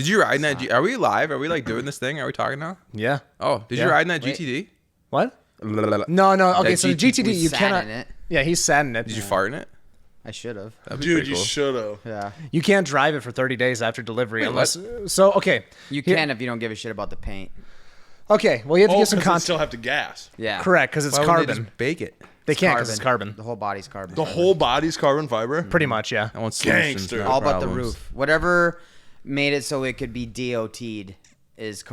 Did you ride in that? Are we live? Are we like doing this thing? Are we talking now? Yeah. Oh, did you ride in that GTD? What? No. Okay, so the GTD you cannot. In it. Yeah, he's sat in it. Did you fart in it? I should have. Dude, you should have. Yeah. You can't drive it for 30 days after delivery unless. So okay. You can if you don't give a shit about the paint. Okay. Well, you have to get some You content. still have to gas. Yeah. Correct, because it's Why wouldn't they carbon. just bake it? They can't because it's carbon. The whole body's carbon. The whole body's carbon fiber? Pretty much, yeah. I want solutions, Gangster. not All but the problems. roof. Whatever made it so it could be DOT'd is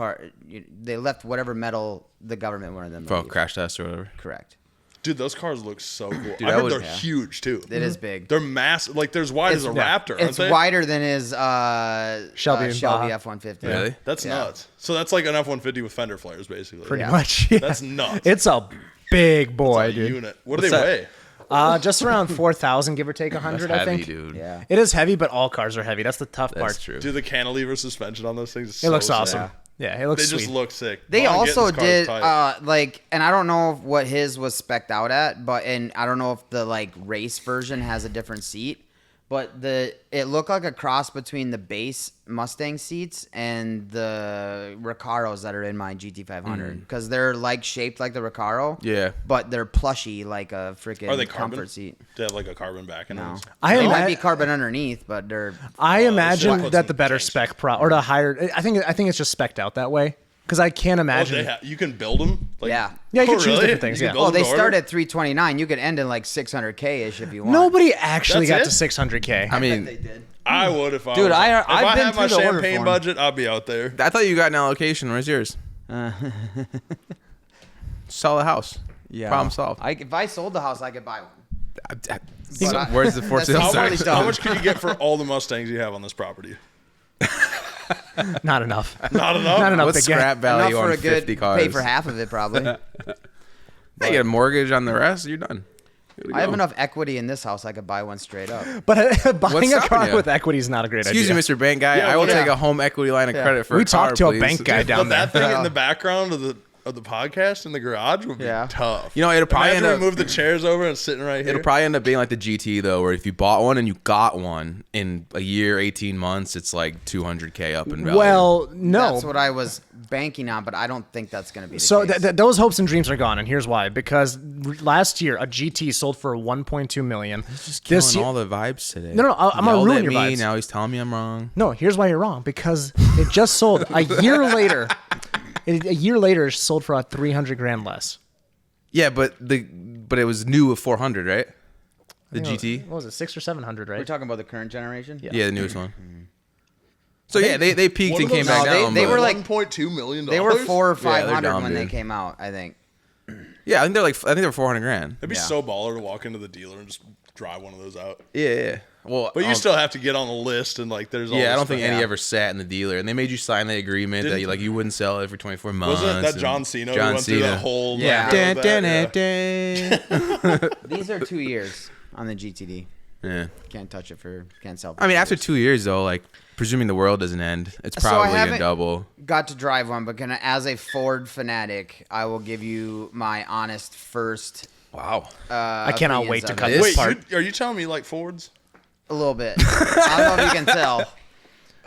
they left whatever metal the government wanted them to For leave. crash test or whatever. Correct. Dude, those cars look so cool. Dude, I I heard would- they're huge, too. It is big. They're massive. Like, they're as wide as a Raptor, aren't It's they? wider than his Shelby Baja. F-150. Really? That's nuts. So that's like an F-150 with fender flares, basically. Pretty much. Yeah. That's nuts. It's a big boy, a dude. unit. What do What's they that? weigh? Just around 4,000, give or take 100, That's I think. heavy, dude. Yeah. It is heavy, but all cars are heavy. That's the tough part. That's true. Dude, the cantilever suspension on those things is It looks so awesome. sick. Yeah, it looks They sweet. just look sick. They Vaughn also Gittin's car's did tight. and I don't know what his was spec'd out at, and I don't know if the like race version has a different seat, but it looked like a cross between the base Mustang seats and the Recaros that are in my GT500 because they're like shaped like the Recaro. Yeah. but they're plushy like a freaking Are they carbon? comfort seat. They have like a carbon back in No, those. I they ima- might be carbon underneath, but they're. I imagine put that some the better tanks. spec or the higher. I think it's just spec'd out that way because I can't Oh, imagine. you can build them? Like, Yeah. Yeah, you can choose really? different things, You yeah. can build Oh, they them to start order? at 329. You could end in like 600K ish if you want. Nobody actually That's got it? to 600K. I mean, they did. I would if I Dude, was. I've if I been had my through the order champagne form. budget, I'd be out there. I thought you got an allocation. Where's yours? Sell a house. Yeah. Problem solved. If I sold the house, I could buy one. So where's the for That's sale not sign? really dumb. How much could you get for all the Mustangs you have on this property? Not enough. Not enough? Not enough. What's to get- scrap value Enough for on a good 50 cars? pay for half of it probably. Hey, you get a mortgage on the rest. You're done. Good to I have go. enough equity in this house. I could buy one straight up. But buying a stopping car you? with equity is not a great Excuse idea. me, Mr. Bank Guy. Yeah, I will what- take yeah. a home equity line of credit for We a car, talked to a please. bank guy down But that there. thing in the background of the podcast in the garage would be Yeah. tough. You know, it'll probably Imagine end we up. move the chairs over and sitting right here. It'll probably end up being like the GT though, where if you bought one and you got one in a year, 18 months, it's like 200K up in value. Well, no. That's what I was banking on, but I don't think that's going to be the So case. those hopes and dreams are gone, and here's why. Because last year a GT sold for 1.2 million. just This killing year, all the vibes today. No, I'm gonna Yelled ruin at your me, vibes. Now he's telling me I'm wrong. no. Here's why you're wrong. Because it just sold a year later. A year later, it sold for 300 grand less. Yeah, but it was new with 400, right? The GT. What was it, 600 or 700, right? We're talking about the current generation? Yeah. Yeah, the newest one. So yeah, they peaked One and of came those- back No, down. they but- were like- $1.2 million. They were 400 or Yeah, they're 500 dumb, when they dude. came out, I think. Yeah, I think they were 400 grand. It'd be Yeah. so baller to walk into the dealer and just drive one of those out. Yeah. Well, But you still have to get on the list and like there's all Yeah, I this don't think stuff. any ever sat in the dealer, and they made you sign the agreement that Didn't- you wouldn't sell it for 24 months. Wasn't it that and John Cena who John went through that whole Yeah. like, Dun, that? dun, Yeah. dun, dun. These are 2 years on the GTD. Yeah. Can't touch it can't sell. For I mean, 2 after years. 2 years though, like presuming the world doesn't end, it's So I probably gonna haven't- double. Got to drive one, but as a Ford fanatic, I will give you my honest first. Wow. I cannot opinions wait to of cut it. this Wait, part. are you telling me you like Fords? A little bit. I don't know if you can tell.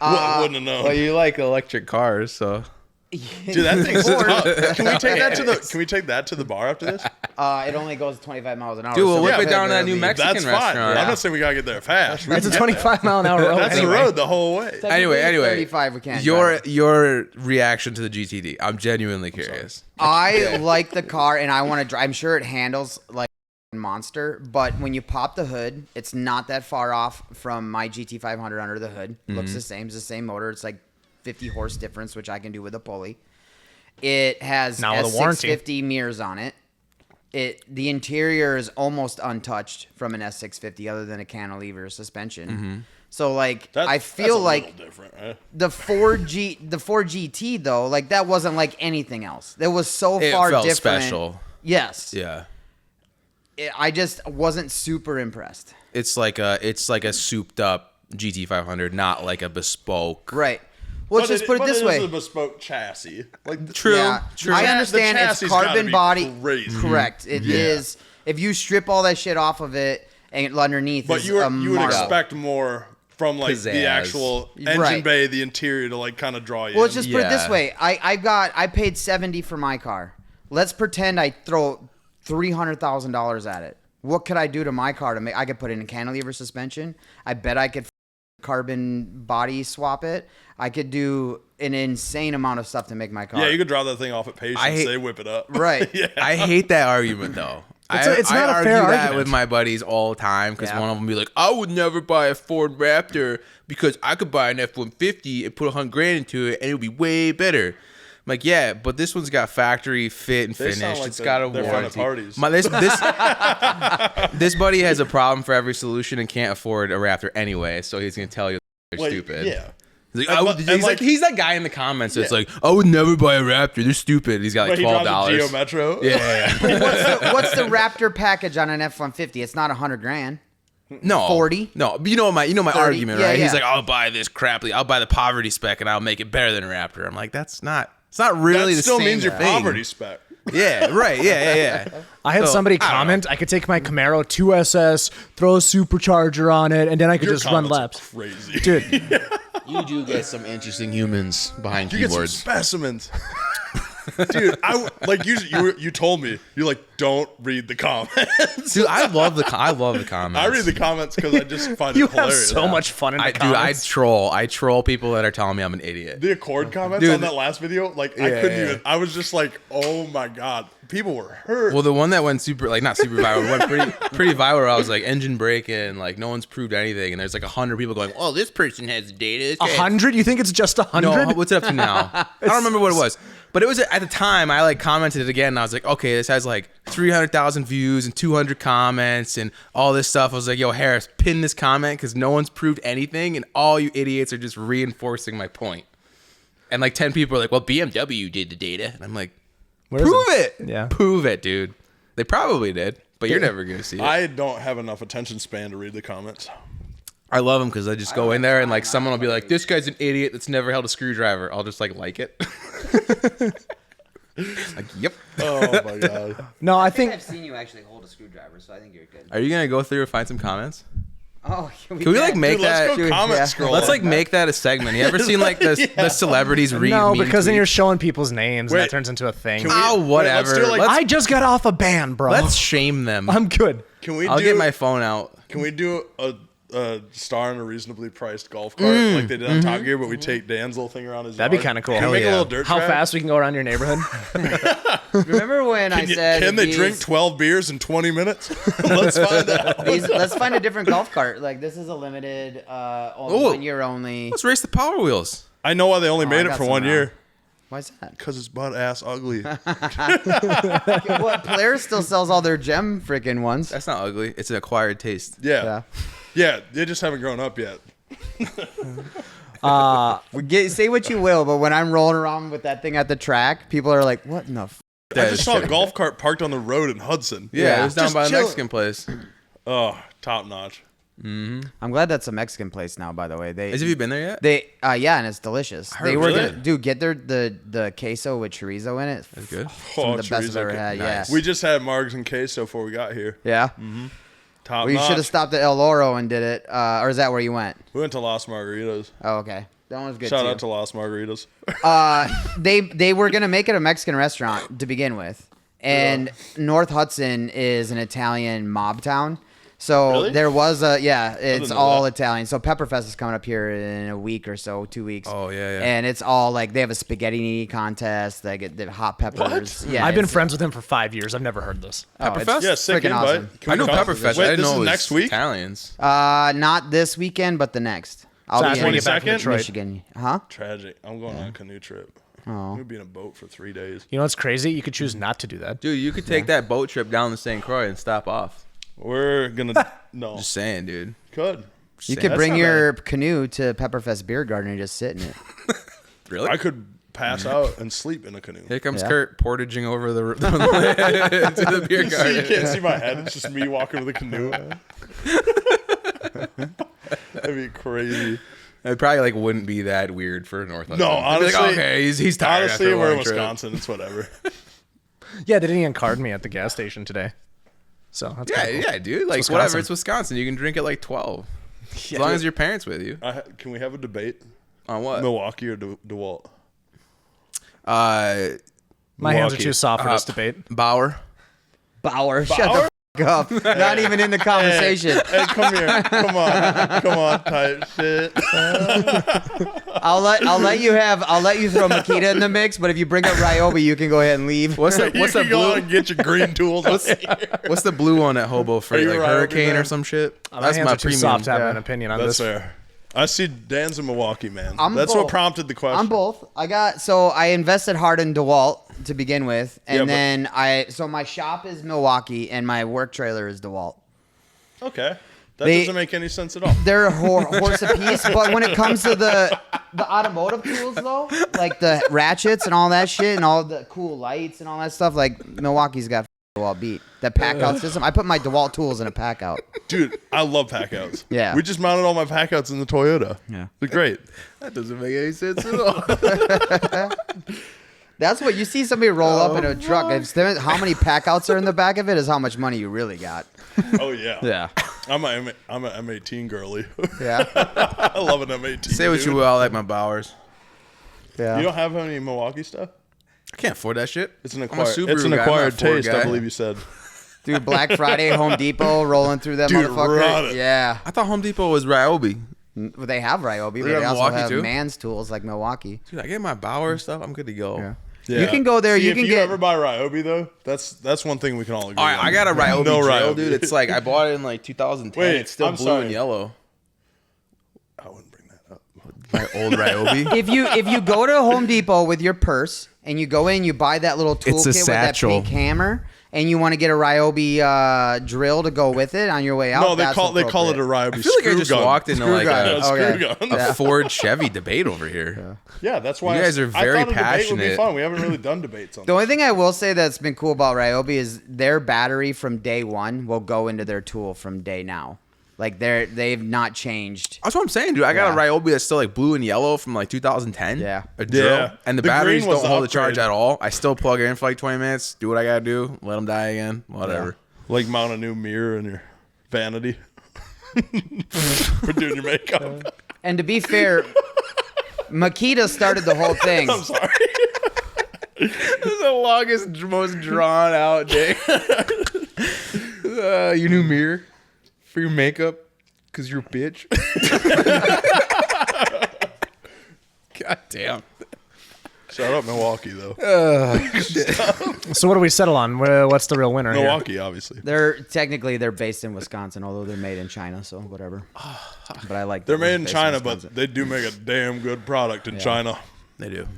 Wouldn't have known. Well, you like electric cars, so Dude, that thing's tough. Can we take that to the? Can we take that to the bar after this? It only goes 25 miles an hour. Dude, we'll so whip we it down to that could new leave. Mexican That's fine. restaurant. I'm not saying we gotta get there fast. It's a 25 mile an hour road. That's anyway. the road the whole way. Anyway, 35 we can't your drive. your reaction to the GTD? I'm genuinely curious. I like the car, and I want to drive. I'm sure it handles like a monster, but when you pop the hood, it's not that far off from my GT500 under the hood. Looks the same. It's the same motor. It's like 50 horse difference, which I can do with a pulley. It has Now with a warranty. S650 mirrors on it. The interior is almost untouched from an S650, other than a cantilever suspension. So like, I feel that's a like little different, right? the Ford GT though, like that wasn't like anything else. It was so It far felt different. special. Yes. Yeah. I just wasn't super impressed. It's like a souped up GT500, not like a bespoke. Right. Well, let's just put it this It way. is a bespoke chassis. Like True. Yeah, True. I The understand it's chassis gotta carbon be body. crazy. Correct. It is. If you strip all that shit off of it and underneath, But is you a would marvel. expect more from like the Pizzazz. actual engine Right. bay, the interior to like kind of draw you. Well, in. let's just put it this Yeah. way. I paid $70 for my car. Let's pretend I throw $300,000 at it. What could I do to my car to make? I could put in a cantilever suspension. I bet I could carbon body swap it. I could do an insane amount of stuff to make my car. Yeah, you could drop that thing off at Patience. I hate- They whip it up. Right. Yeah. I hate that argument though. It's I not a argue fair that argument. with my buddies all the time because Yeah. one of them be like, "I would never buy a Ford Raptor because I could buy an F-150 and put $100,000 into it and it would be way better." I'm like, yeah, but this one's got factory fit and They sound finished. like It's got a they're fun at warranty. parties. This buddy has a problem for every solution and can't afford a Raptor anyway, so he's gonna tell you they're Like, stupid. Yeah. He's, like, And I but- would- and he's like- he's that guy in the comments that's Yeah. like, I would never buy a Raptor. They're stupid. He's got But like he $12. drives a Geo Metro. Yeah. What's the Raptor package on an F-150? It's not $100,000. No, 40? No, but you know my 30? argument, Yeah, right? He's yeah. like, I'll buy this crap. I'll buy the poverty spec and I'll make it better than a Raptor. I'm like, it's not really That the still same means your thing. poverty spec. Yeah, right. Yeah. I had So, somebody I don't comment, I could take my Camaro 2SS, throw a supercharger on it, and then I could Your just run comments laps. are crazy. Dude, You do get some interesting humans behind You get some keyboards. specimens. Dude, you told me, you're like, don't read the comments. Dude, I love the comments. I read the comments because I just find you it have hilarious. so much fun in the I comments. troll. I troll people that are telling me I'm an idiot. The Accord comments Dude, on that last video, like I yeah, couldn't yeah. even. I was just like, oh my god, people were hurt. Well, the one that went not super viral, went pretty viral. I was like, engine braking, like no one's proved anything, and there's like 100 people going, "Oh, this person has data." 100? You think it's just 100? No, what's it up to now? I don't remember what it was, but it was at the time. I like commented it again, and I was like, okay, this has like 300,000 views and 200 comments and all this stuff. I was like, yo, Harris, pin this comment because no one's proved anything, and all you idiots are just reinforcing my point. And like 10 people are like, well, BMW did the data, and I'm like, Where is prove it. Yeah. Prove it, dude. They probably did, but you're never gonna see it. I don't have enough attention span to read the comments. I love them because I just go in there and like someone will be like, "This guy's an idiot that's never held a screwdriver." I'll just like it. Like, yep. Oh my god. No, I think I've seen you actually hold a screwdriver, so I think you're good. Are you gonna go through and find some comments? Oh, Can we like make Dude, let's that? go comment yeah. scroll. Let's like make that a segment. You ever seen like the celebrities read? no, meme because then you're tweets? showing people's names and Wait, that turns into a thing. can we- Oh, whatever. let's do, like- I just got off a ban, bro. Let's shame them. I'm good. Can we? I'll do, get my phone out. Can we do a star in a reasonably priced golf cart like they did on Top Gear, but we take Dan's little thing around his That'd be yard? kind of cool. Can we Hell make yeah. a little dirt How track? fast we can go around your neighborhood? Remember when I said Can they these- drink 12 beers in 20 minutes? Let's find out. Let's find a different golf cart. Like this is a limited, Oh. 1 year only. Let's race the Power Wheels. I know why they only I made it got for some 1 now. year. Why's that? Because it's butt ass ugly. What Polaris still sells all their gem freaking ones. That's not ugly. It's an acquired taste. Yeah. Yeah, they just haven't grown up yet. Say what you will, but when I'm rolling around with that thing at the track, people are like, "What in the?" I just saw a golf cart parked on the road in Hudson. Yeah, it was down Just by the chill. Mexican place. Oh, top notch. I'm glad that's a Mexican place now. By the way, Have you been there yet? yeah, and it's delicious. heard They were really? gonna, dude, get the queso with chorizo in it. That's good. Some of the best I've chorizo ever cake. had. Nice. Yeah, We just had margs and queso before we got here. yeah. Top We notch. should have stopped at El Oro and did it. Or is that where you went? We went to Las Margaritas. Oh, okay. That one was good Shout too. out to Las Margaritas. They were gonna make it a Mexican restaurant to begin with, and North Hudson is an Italian mob town. So Really? there was it's know all that. Italian. So Pepperfest is coming up here in a week or so, 2 weeks. Oh, yeah. And it's all like they have a spaghetti contest. They get the hot peppers. Yeah, I've been it's- friends with him for 5 years. I've never heard this. oh, it's Pepperfest? Yeah, sick freaking invite. awesome. Can I we know come? Pepperfest. Wait, I didn't this know is it was next week? Italians. Not this weekend, but the next. I'll So be that's when in you get back from 22nd? Detroit. Michigan. Huh? Tragic. I'm going on a canoe trip. Oh. I'm gonna be in a boat for 3 days. You know what's crazy? You could choose not to do that. Dude, you could take that boat trip down to St. Croix and stop off. We're gonna no. Just saying, dude. Could. You Saying. could That's bring not your canoe to Pepperfest Beer Garden and just sit in it. Really? I could pass out and sleep in a canoe. Here comes Yeah. Kurt portaging over the to the beer So you garden. can't see my head. It's just me walking with a canoe. That'd be crazy. It probably like wouldn't be that weird for North. No, Hudson. They'd be honestly, like, okay, he's tired. Honestly, after a we're in long trip. Wisconsin. It's whatever. Yeah, they didn't even card me at the gas station today. So that's Yeah, kinda cool. yeah, dude. Like Wisconsin. whatever. It's Wisconsin. You can drink at like 12. As long as your parents with you. Can we have a debate? On what? Milwaukee or DeWalt? My hands are Milwaukee. too soft for this debate. Bauer. Bauer, shut the up. Not even in the conversation. Hey, come here. Come on, type shit. I'll let you throw Makita in the mix, but if you bring up Ryobi, you can go ahead and leave. What's the You can go blue? out and get your green tools. What's the blue one at Hobo Freight? you Like a Ryobi Hurricane man? or some shit? My That's hands my are too premium. soft to have an opinion on That's this. fair. I see Dan's in Milwaukee, man. I'm That's both. what prompted the question. I'm both. I invested hard in DeWalt to begin with, and Yeah, but- then my shop is Milwaukee and my work trailer is DeWalt. Okay. That They- doesn't make any sense at all. They're a horse apiece, but when it comes to the automotive tools though, like the ratchets and all that shit and all the cool lights and all that stuff, like Milwaukee's got DeWalt beat. That pack out system. I put my DeWalt tools in a pack out. Dude, I love packouts. Yeah. We just mounted all my packouts in the Toyota. Yeah. They're great. That doesn't make any sense at all. That's what you see somebody roll up in a truck. How many pack outs are in the back of it is how much money you really got. Oh, yeah. Yeah. I'm an M18 girly. Yeah. I love an M18. Say what dude. you will, I like my Bowers. Yeah. You don't have any Milwaukee stuff? I can't afford that shit. It's an I'm a acquired, Subaru it's an guy, I'm not a acquired Ford taste, guy. I believe you said. Dude, Black Friday, Home Depot, rolling through that Dude, motherfucker. run it. Yeah. I thought Home Depot was Ryobi. Well, they have Ryobi, but have they also Milwaukee, have too? man's tools like Milwaukee. Dude, I get my Bauer stuff. I'm good to go. Yeah. Yeah. You can go there. See, You if can you get. ever buy Ryobi, though, that's one thing we can all agree All right, on. I got a Ryobi No drill, Ryobi. dude. It's like I bought it in like 2010. Wait, it's still I'm blue sorry. and yellow. I wouldn't bring that up. My old Ryobi. If you go to Home Depot with your purse and you go in, you buy that little It's a toolkit with that satchel. pink hammer, and you want to get a Ryobi drill to go with it on your way out. No, they that's call it a appropriate. Ryobi I feel like I screw just gun. walked into like gun. a, Yeah, screw Okay. gun. a Ford Chevy debate over here. Yeah, that's why You guys are very I thought a debate would be passionate. fun. We haven't really done debates on The only thing I will say that's been cool about Ryobi is their battery from day one will go into their tool from day now. Like they've not changed. That's what I'm saying, dude. I got a Yeah. Ryobi that's still like blue and yellow from like 2010. Yeah. A drill. Yeah. And the The batteries green was don't the hold the charge upgrade. at all. I still plug it in for like 20 minutes, do what I gotta do, let them die again, whatever. Like mount a new mirror in your vanity for doing your makeup. And to be fair, Makita started the whole thing. I'm sorry. This is the longest, most drawn out day. Your new mirror for your makeup because you're a bitch. God damn. Shout out Milwaukee though. So what do we settle on? What's the real winner here? Milwaukee, obviously. They're based in Wisconsin, although they're made in China, so whatever. But I like They're that made they're in based China, Wisconsin. but they do make a damn good product in China. They do.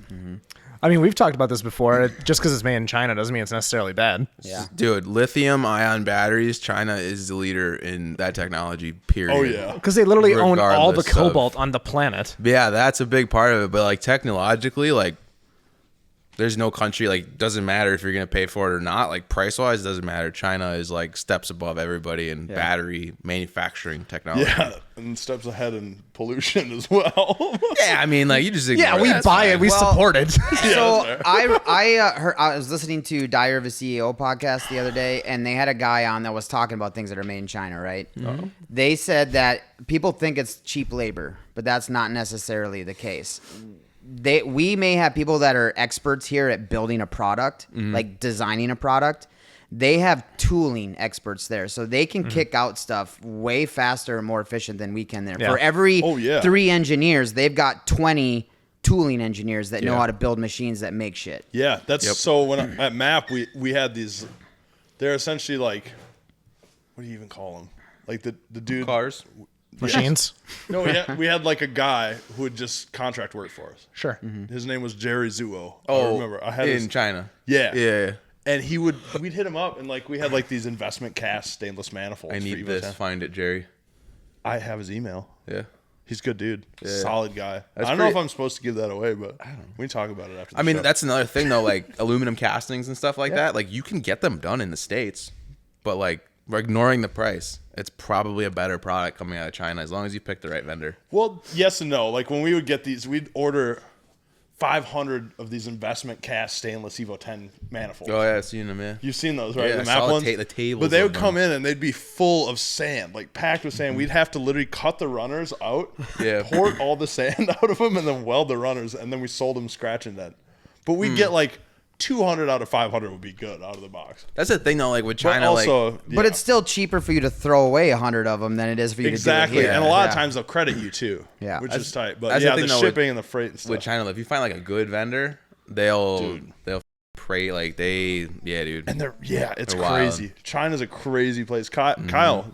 I mean, we've talked about this before. Just because it's made in China doesn't mean it's necessarily bad. Yeah. Dude, lithium ion batteries, China is the leader in that technology, period. Oh yeah. Because they literally own all the Regardless of- cobalt on the planet. Yeah, that's a big part of it. But like technologically, like there's no country, like doesn't matter if you're gonna pay for it or not. Like price wise, doesn't matter. China is like steps above everybody in battery manufacturing technology. Yeah, and steps ahead in pollution as well. Yeah, I mean, like you just Yeah, ignore we that. buy it. We Well- support it. So that's fair. I was listening to Dyer of a CEO podcast the other day, and they had a guy on that was talking about things that are made in China, right? They said that people think it's cheap labor, but that's not necessarily the case. We may have people that are experts here at building a product, like designing a product. They have tooling experts there, so they can kick out stuff way faster and more efficient than we can there. Yeah. For every Oh, yeah. 3 engineers, they've got 20 tooling engineers that know Yeah. how to build machines that make shit. Yeah, that's Yep. so. At MAP, we had these. They're essentially like, what do you even call them? Like the dude. Cars. Machines. No, we had like a guy who would just contract work for us. Sure. His name was Jerry Zuo. Oh, I remember. I had in his, China. Yeah. Yeah. And we'd hit him up, and like we had like these investment cast stainless manifolds. I for need Evo this. 10. Find it, Jerry. I have his email. Yeah. He's a good dude. Solid guy. That's I don't know if pretty- I'm supposed to give that away, but we can talk about it after the I mean, show. that's another thing though. Like aluminum castings and stuff like that. Like you can get them done in the States, but like we're ignoring the price. It's probably a better product coming out of China as long as you pick the right vendor. Well, yes and no. Like when we would get these, we'd order 500 of these investment cast stainless Evo 10 manifolds. Oh yeah, I've seen them. Yeah. You've seen those, right? Yeah, the I map saw ones. the tables but they of would them. come in and they'd be full of sand, like packed with sand. We'd have to literally cut the runners out, Yeah. pour all the sand out of them, and then weld the runners, and then we sold them scratch and dent. But we'd get like 200 out of 500 would be good out of the box. That's the thing though, like with But China, also, But it's still cheaper for you to throw away 100 of them than it is for you exactly, to do it here. and a lot of Yeah. times they'll credit you too, Yeah. which is tight. But that's yeah, the the thing, though, shipping and the freight and stuff. with China, if you find like a good vendor, they'll pray like dude. And it's They're wild. crazy. China's a crazy place. Kyle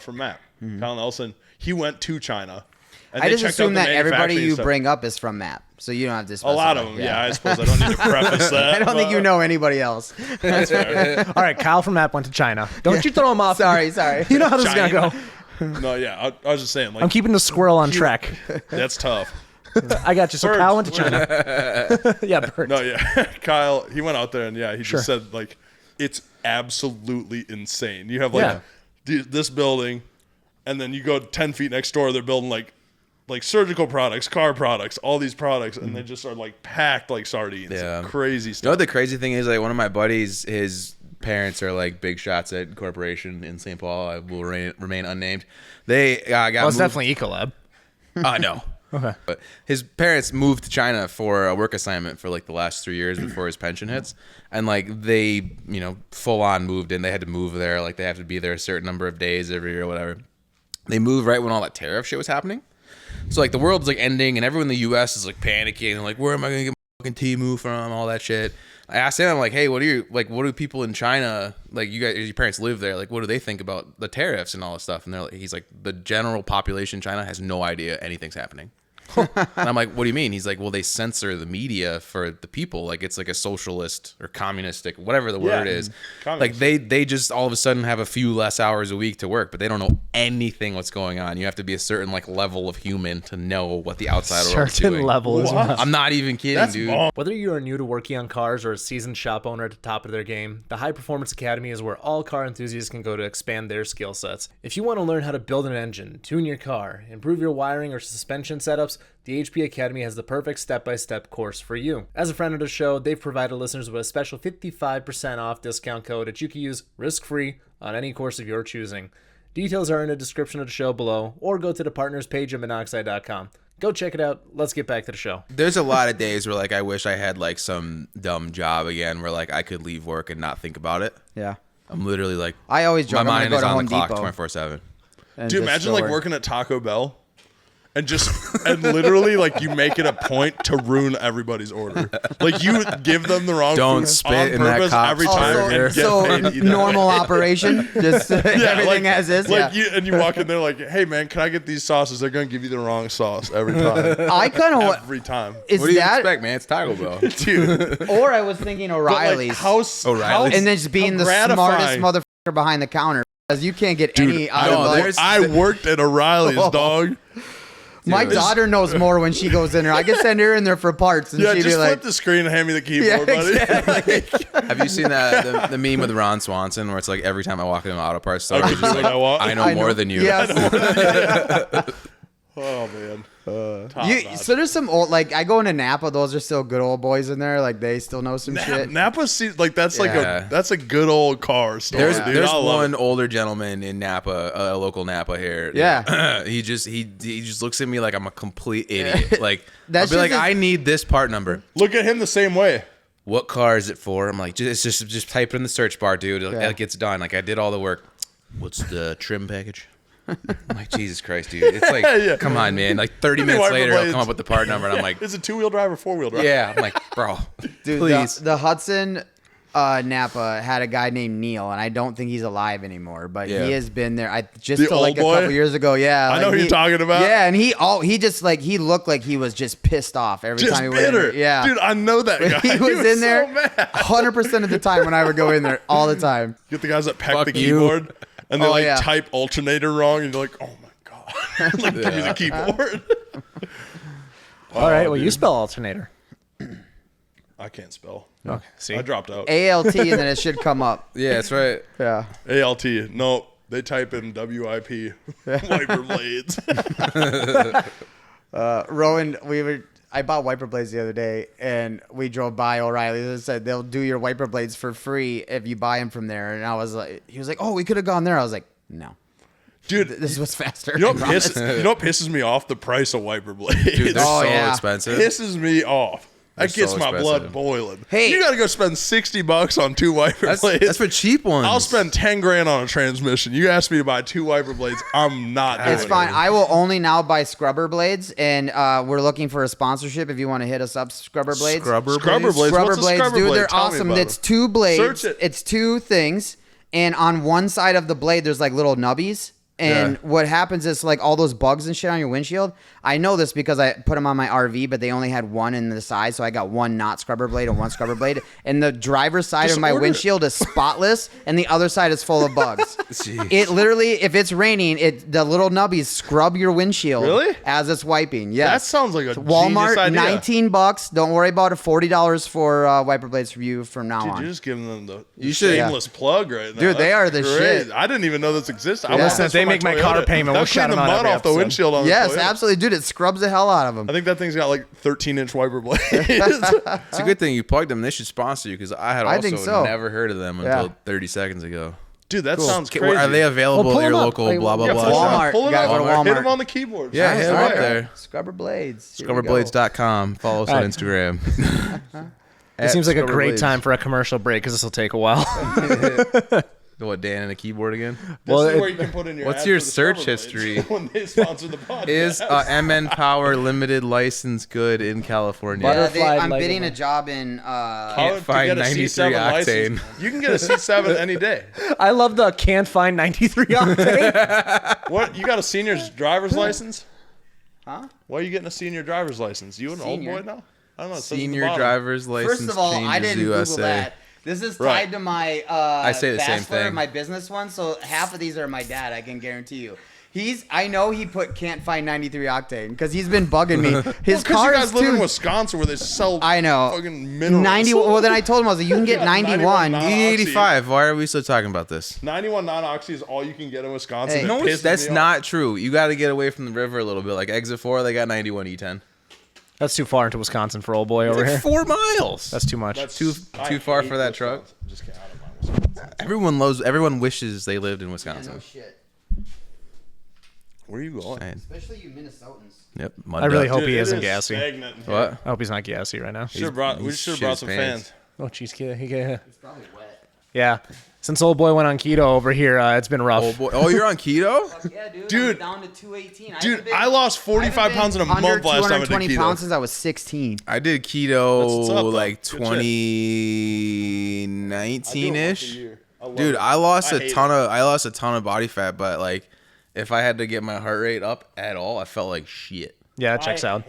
from Mac, Kyle Nelson, he went to China. And I they just checked out assume the that everybody manufacturing you stuff. bring up is from MAP, so you don't have to A specify. lot of them, yeah. I suppose I don't need to preface that. I don't think but- you know anybody else. That's fair. All right, Kyle from Map went to China. Don't you throw him off. sorry. You know how this is going to China. go. No, yeah, I was just saying, like, I'm keeping the squirrel on track. that's tough. I got you. So Birds. Kyle went to China. Yeah, birds. No, yeah, Kyle, he went out there and he Sure. just said like, it's absolutely insane. You have like Yeah. this building, and then you go 10 feet next door, they're building like surgical products, car products, all these products, and they just are like packed like sardines. Yeah. Crazy You know stuff. what the crazy thing is? Like one of my buddies, his parents are like big shots at corporation in St. Paul. I will remain unnamed. They got Well, it's moved. definitely Ecolab. No. Okay. But his parents moved to China for a work assignment for like the last 3 years before his pension hits. And like they, full on moved in. They had to move there. Like they have to be there a certain number of days every year or whatever. They moved right when all that tariff shit was happening. So like the world's like ending and everyone in the US is like panicking and like, where am I going to get my fucking Temu from? All that shit. I asked him, I'm like, hey, what do people in China, like you guys, your parents live there, like what do they think about the tariffs and all this stuff? And he's like, the general population in China has no idea anything's happening. And I'm like, what do you mean? He's like, well, they censor the media for the people. Like it's like a socialist or communistic, whatever the word is. Communist. Like they just all of a sudden have a few less hours a week to work, but they don't know anything what's going on. You have to be a certain like level of human to know what the outside world's Certain doing. level as well. I'm not even kidding, That's dude. bomb. Whether you are new to working on cars or a seasoned shop owner at the top of their game, the High Performance Academy is where all car enthusiasts can go to expand their skill sets. If you want to learn how to build an engine, tune your car, improve your wiring or suspension setups, the HP Academy has the perfect step-by-step course for you. As a friend of the show, they've provided listeners with a special 55% off discount code that you can use risk-free on any course of your choosing. Details are in the description of the show below, or go to the partners page at Minnoxide.com. Go check it out. Let's get back to the show. There's a lot of days where like I wish I had like some dumb job again where like I could leave work and not think about it. Yeah. I'm literally like, I always my joke, I'm gonna mind go is to on Home the clock Depot 24/7. and Do you just imagine go like work. working at Taco Bell? And literally like you make it a point to ruin everybody's order. Like you give them the wrong Don't food spit on in that purpose cop's every Oh, time burger. and get so paid to eat that. normal operation, just everything like, as is. Like Yeah. you walk in there like, hey man, can I get these sauces? They're gonna give you the wrong sauce every time. I kind of Every time. is What do you that, expect, man? It's Taco Bell. Dude. or I was thinking But, like, O'Reilly's, O'Reilly's? and then just being the gratifying. smartest motherfucker behind the counter, because you can't get any out no, of the. there's- I worked at O'Reilly's, dog. My daughter knows more when she goes in there. I can send her in there for parts, and Yeah, she'd just be flip like, the screen and hand me the "Yeah, keyboard, buddy. exactly." Have you seen the meme with Ron Swanson where it's like every time I walk into an auto parts store, I it's can just do like, what I want. I know more than you. Yes. Oh man. Top notch. So there's some old, like I go into Napa. Those are still good old boys in there. Like they still know some shit. Napa like that's like Yeah. that's a good old car store. There's dude. there's I love one it. older gentleman in Napa, a local Napa here. Yeah. he just looks at me like I'm a complete idiot. Like I'll That's be like, just a- I need this part number. Look at him the same way. What car is it for? I'm like, just type it in the search bar, dude. It gets done. Like I did all the work. What's the trim package? I'm like, Jesus Christ, dude. It's like, Yeah. come on, man. Like 30 Give me minutes wiper later, I'll blades. come up with the part number, and I'm like, Is it 2-wheel drive or 4-wheel drive? yeah. I'm like, bro, Dude, please. the Hudson Napa had a guy named Neil, and I don't think he's alive anymore, but Yeah. he has been there. I just The till like old boy? a couple years ago. Yeah, I know who you're talking about. Yeah, and he just like he looked like he was just pissed off every Just time he went in bitter. there. Yeah, Dude, I know that guy. he was in there so mad. 100% of the time when I would go in there, all the time. Get the guys that peck Fuck the you. keyboard and they Oh, like yeah. type alternator wrong and you're like, oh my god. Like give me the keyboard. All right. Well, you spell alternator. I can't spell. Okay. See. I dropped out. ALT, and then it should come up. Yeah, that's right. Yeah. ALT. No, they type in WIP. Wiper blades. Rowan, I bought wiper blades the other day, and we drove by O'Reilly's and said they'll do your wiper blades for free if you buy them from there. And I was like, he was like, oh, we could have gone there. I was like, no. Dude, This was faster. you know I what promise. pisses me off? The price of wiper blades. Dude, they're Oh, so yeah. expensive. pisses me off. That They're gets so my expensive. blood boiling. Hey. You got to go spend $60 on 2 wiper blades. That's for cheap ones. I'll spend 10 grand on a transmission. You ask me to buy 2 wiper blades, I'm not doing It's it. fine. I will only now buy scrubber blades, and we're looking for a sponsorship. If you want to hit us up, scrubber blades. Scrubber Scrubber blades. blades. Scrubber What's a blades, scrubber dude. blade? They're Tell me awesome. about It's it. 2 blades. Search it. It's 2 things, and on one side of the blade, there's like little nubbies. And Yeah. what happens is like all those bugs and shit on your windshield. I know this because I put them on my RV, but they only had one in the side, so I got one not scrubber blade and one scrubber blade. And the driver's side Just of my order it. windshield is spotless, and the other side is full of bugs. Jeez. It literally, if it's raining, the little nubbies scrub your windshield Really? as it's wiping. Yes. That sounds like a Walmart, genius idea. $19. Don't worry about it. $40 for wiper blades for you from now Dude, on. you're just giving them the You should- shameless plug right now. Dude, they That's are the great. shit. I didn't even know this existed. I Yeah. want Listen, this if they for make my car Toyota. payment, we'll That'll shout clean the them out mud every off the episode. windshield on the Yes, Toyota. absolutely, dude. It scrubs the hell out of them. I think that thing's got like 13-inch wiper blades. It's a good thing you plugged them. They should sponsor you because I had I also think so. never heard of them Yeah. until 30 seconds ago. Dude, that sounds crazy. Are they available Well, pull at your them up. local Like, blah blah Yeah, blah? pull it shop? up. Walmart. Pull it Gotta up. go to Hit Walmart. them on the keyboard. Yeah, hit them up Alright. there. Scrubber blades. Here we go. Scrubberblades.com. Follow us on Alright. Instagram. It seems like a great Scrubberblades. time for a commercial break because this will take a while. What, Dan and a keyboard again? This Well, is it- where you can put in your What's ads your for the search scrubber blades history? when they sponsor the podcast. Is MN Power limited license good in California? Butter- Yeah, Butterfly I'm light bidding on a job in. How to find get a 93 C7 octane. license. You can get a C7 any day. I love the can't find 93 octane. What? You got a senior's driver's license? Huh? Why are you getting a senior driver's license? You an Senior? old boy now? I don't know. It says at the Senior bottom. driver's license First of all, I changes didn't USA. Google that. This is tied Right. to my I say the same bachelor, thing. my business one. So half of these are my dad. I can guarantee you. I know he put can't find 93 octane because he's been bugging me. His Because car you is guys live in too. Wisconsin where they sell I know. fucking minerals. 90. Well, then I told him I was like, you can get Yeah, 91. 91 E85. Why are we still talking about this? 91 non-oxy is all you can get in Wisconsin. Hey. It No, pisses that's me off. not true. You got to get away from the river a little bit. Like exit 4, they got 91 E10. That's too far into Wisconsin for old boy over here. 4 miles. That's too much. That's too I far hate for that truck? Wisconsin. Just get out of my Wisconsin. Everyone wishes they lived in Yeah, Wisconsin. no shit. Where are you going? Saying. Especially you Minnesotans. Yep. I really Mud hope he Dude, it isn't is gassy. stagnant in here. What? I hope he's not gassy right now. We should have brought He's some shit his fans. pants. Oh, jeez, yeah. It's probably wet. Yeah. Since old boy went on keto over here, it's been rough. Oh, boy. Oh, you're on keto? Yeah, dude. Dude. I'm down to 218. Dude, I lost 45 pounds in a month last time I did 220 keto. pounds since I was 16. I did That's keto what's up, though. like Good shit. 2019-ish. love Dude, it. I lost hate I lost a ton of body fat, but like if I had to get my heart rate up at all, I felt like shit. Yeah, it checks out.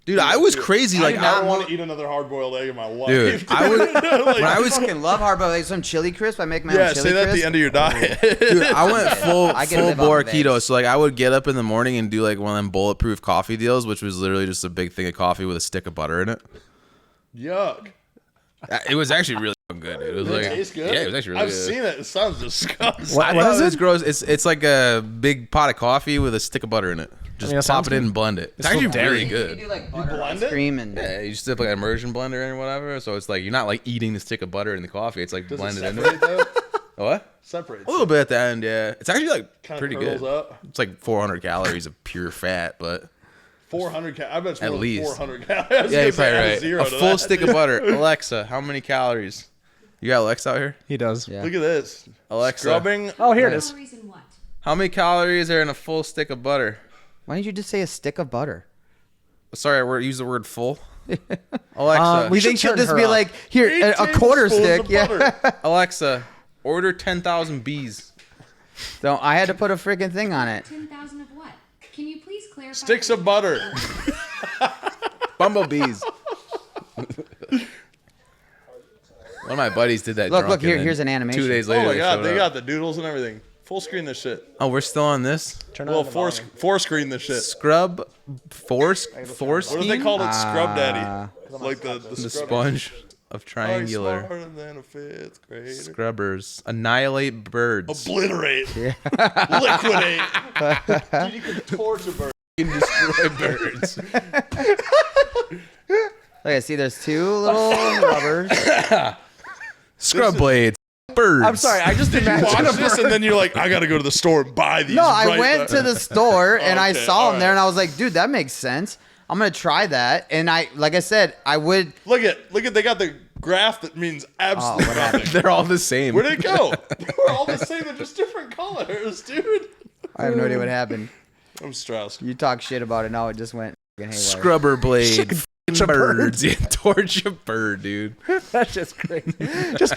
Dude, I was crazy. I Like, never I, want to eat another hard-boiled egg in my life. dude, I was when I I was fucking love hard boiled eggs. Some chili crisp. I make my yeah, own chili say that at crisp. the end of your diet. dude, I went full I can full live off bore of keto. eggs. So like I would get up in the morning and do like one of them bulletproof coffee deals, which was literally just a big thing of coffee with a stick of butter in it. Yuck. It was actually really fucking good. It was Does like it taste good? Yeah, it was actually really I've good. seen it. It sounds disgusting. What- I what thought is it was it? gross. It's like a big pot of coffee with a stick of butter in it. Just mean, that pop sounds it in good. and blend it. It's It's still actually really dairy. You good. do like butter blend ice it? cream and Yeah, you just dip like an immersion blender and whatever. So it's like you're not like eating the stick of butter in the coffee. It's like Does it blended into separate it. though? What? Separate. A little bit at the end, yeah. It's actually like Kinda pretty curls good. up. It's like 400 calories of pure fat, but 400 calories. I bet it's At more than least. 400 calories. I was yeah, gonna you're say probably add right. zero A to full that. stick of butter. Alexa, how many calories? You got Alexa out here? He does. Yeah. Look at this. Alexa, Scrubbing. Oh, here it is. Calories in what? how many calories are in a full stick of butter? Why didn't you just say a stick of butter? Sorry, I use the word full. Alexa, we They should should turn just her be up. like, here, 8 a quarter tablespoons stick. of Yeah. butter. Alexa, order 10,000 bees. So I had to put a freaking thing on it. 10,000 of what? Can you please clarify? Sticks of butter. Bumblebees. One of my buddies did that. Look, drunk, and then here's an animation. 2 days Oh later, my god, showed they up. got the doodles and everything. Full screen this shit. Oh, we're still on this. Turn Well, on the volume. four screen this shit. Scrub, force, What do they call it? Scrub daddy. Like the the scrub- sponge of I'm triangular smarter than a fifth grader. scrubbers. Annihilate birds. Obliterate. Liquidate. Dude, you can torture birds. Can destroy birds. Okay, see, there's two little rubbers. Scrub blades. Birds. I'm sorry, I just imagine Watch this, and then you're like, I got to go to the store and buy these. No, I right went now. to the store and I Okay, saw them there, alright. and I was like, dude, that makes sense. I'm gonna try that. And like I said, I would. Look at, they got the graph that means absolutely what nothing. They're all the same. Where did it go? We're all the same, they're just different colors, dude. I have no idea what happened. I'm stressed. You talk shit about it, now it just went fucking haywire. Scrubber blade. Torch a bird. Birds. Yeah, torch a bird, dude. That's just crazy. Just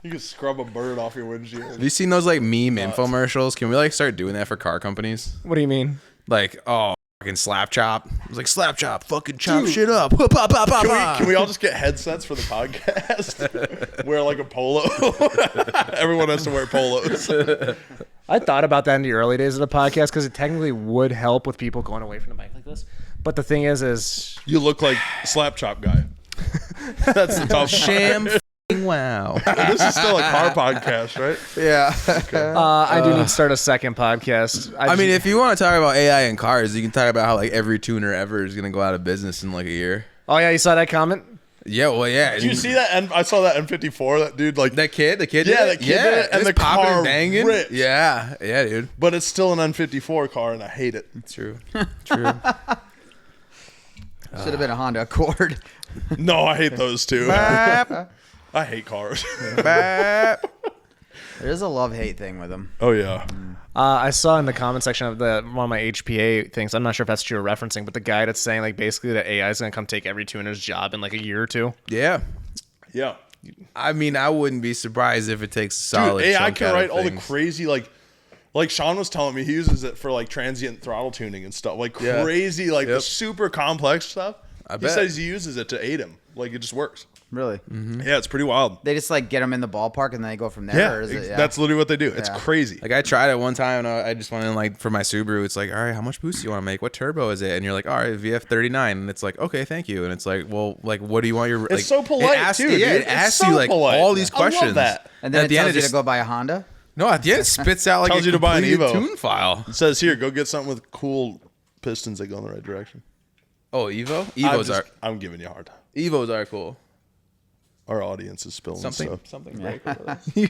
You can scrub a bird off your windshield. Have you seen those like meme infomercials? Can we like start doing that for car companies? what do you mean? Like, oh, fucking slap chop. It was like slap chop, fucking chop shit up. Pa, pa, pa, pa, pa. Can we all just get headsets for the podcast? Wear like a polo. Everyone has to wear polos. I thought about that in the early days of the podcast because it technically would help with people going away from the mic like this. But the thing is You look like slap chop guy. That's the tough Sham f***ing wow. This is still a car podcast, right? Yeah. I do need to start a second podcast. I mean, if you want to talk about AI in cars, you can talk about how like every tuner ever is gonna go out of business in like a year. oh yeah, you saw that comment? Yeah, well, yeah. Did you see that? And I saw that N54. That dude, like, that kid? The kid? Yeah, did that it? kid did it, and it's the popping car and banging. ripped. Yeah, yeah, dude. but it's still an N54 car, and I hate it. It's true. True. Should have been a Honda Accord. No, I hate those two. I hate cars. There's a love-hate thing with them. Oh yeah. I saw in the comment section of one of my HPA things. I'm not sure if that's true or referencing, but the guy that's saying like basically that AI is gonna come take every tuner's job in like a year or two. Yeah. Yeah. I mean, I wouldn't be surprised if it takes a Dude, solid. AI chunk can out of write all the things. crazy like Sean was telling me he uses it for like transient throttle tuning and stuff. Like Yeah. crazy, like the Yep. super complex stuff. I He bet. says he uses it to aid him. Like it just works. Really? Yeah, it's pretty wild. They just like get them in the ballpark and then they go from there. Yeah, or is it, that's literally what they do. It's Yeah. crazy. Like I tried it one time, and I just went in like for my Subaru. It's like, all right, how much boost do you want to make? What turbo is it? And you're like, all right, VF39, and it's like, okay, thank you. And it's like, well, like, what do you want your? Like, It's so polite, it asks, too, Yeah, dude. it It's asks so you like polite. all these I love questions. that. And then at it the end, tells it you just to go buy a Honda. no. At the end, it spits out like Tells a you to buy an completed Evo. tune file. It says here, go get something with cool pistons that go in the right direction. Oh, Evo. Evos I'm giving you a hard time. are cool. Our audience is spilling stuff. Something break over there.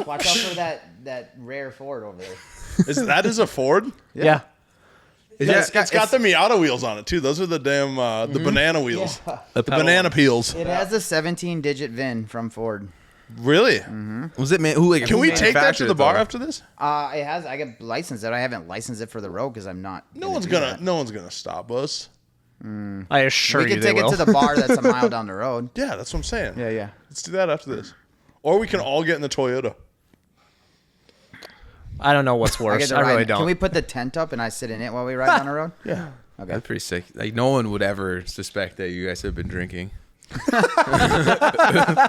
Watch out for that rare Ford over there. That is a Ford? Yeah. Yeah, It's got the Miata wheels on it too. Those are the damn the banana wheels. The banana peels. It has a 17-digit VIN from Ford. Really? was it man? Who like? Can who we take that to manufactured the it, bar though? after this? It has. I get licensed it. I haven't licensed it for the road because I'm not. No one's gonna stop us. I assure We you can they take will. it to the bar that's a mile down the road. Yeah, that's what I'm saying. Yeah. Let's do that after this. Or we can all get in the Toyota. I don't know what's I worse. get to I ride. really don't. Can we put the tent up and I sit in it while we ride down the road? Yeah. Okay. That's pretty sick. Like no one would ever suspect that you guys have been drinking.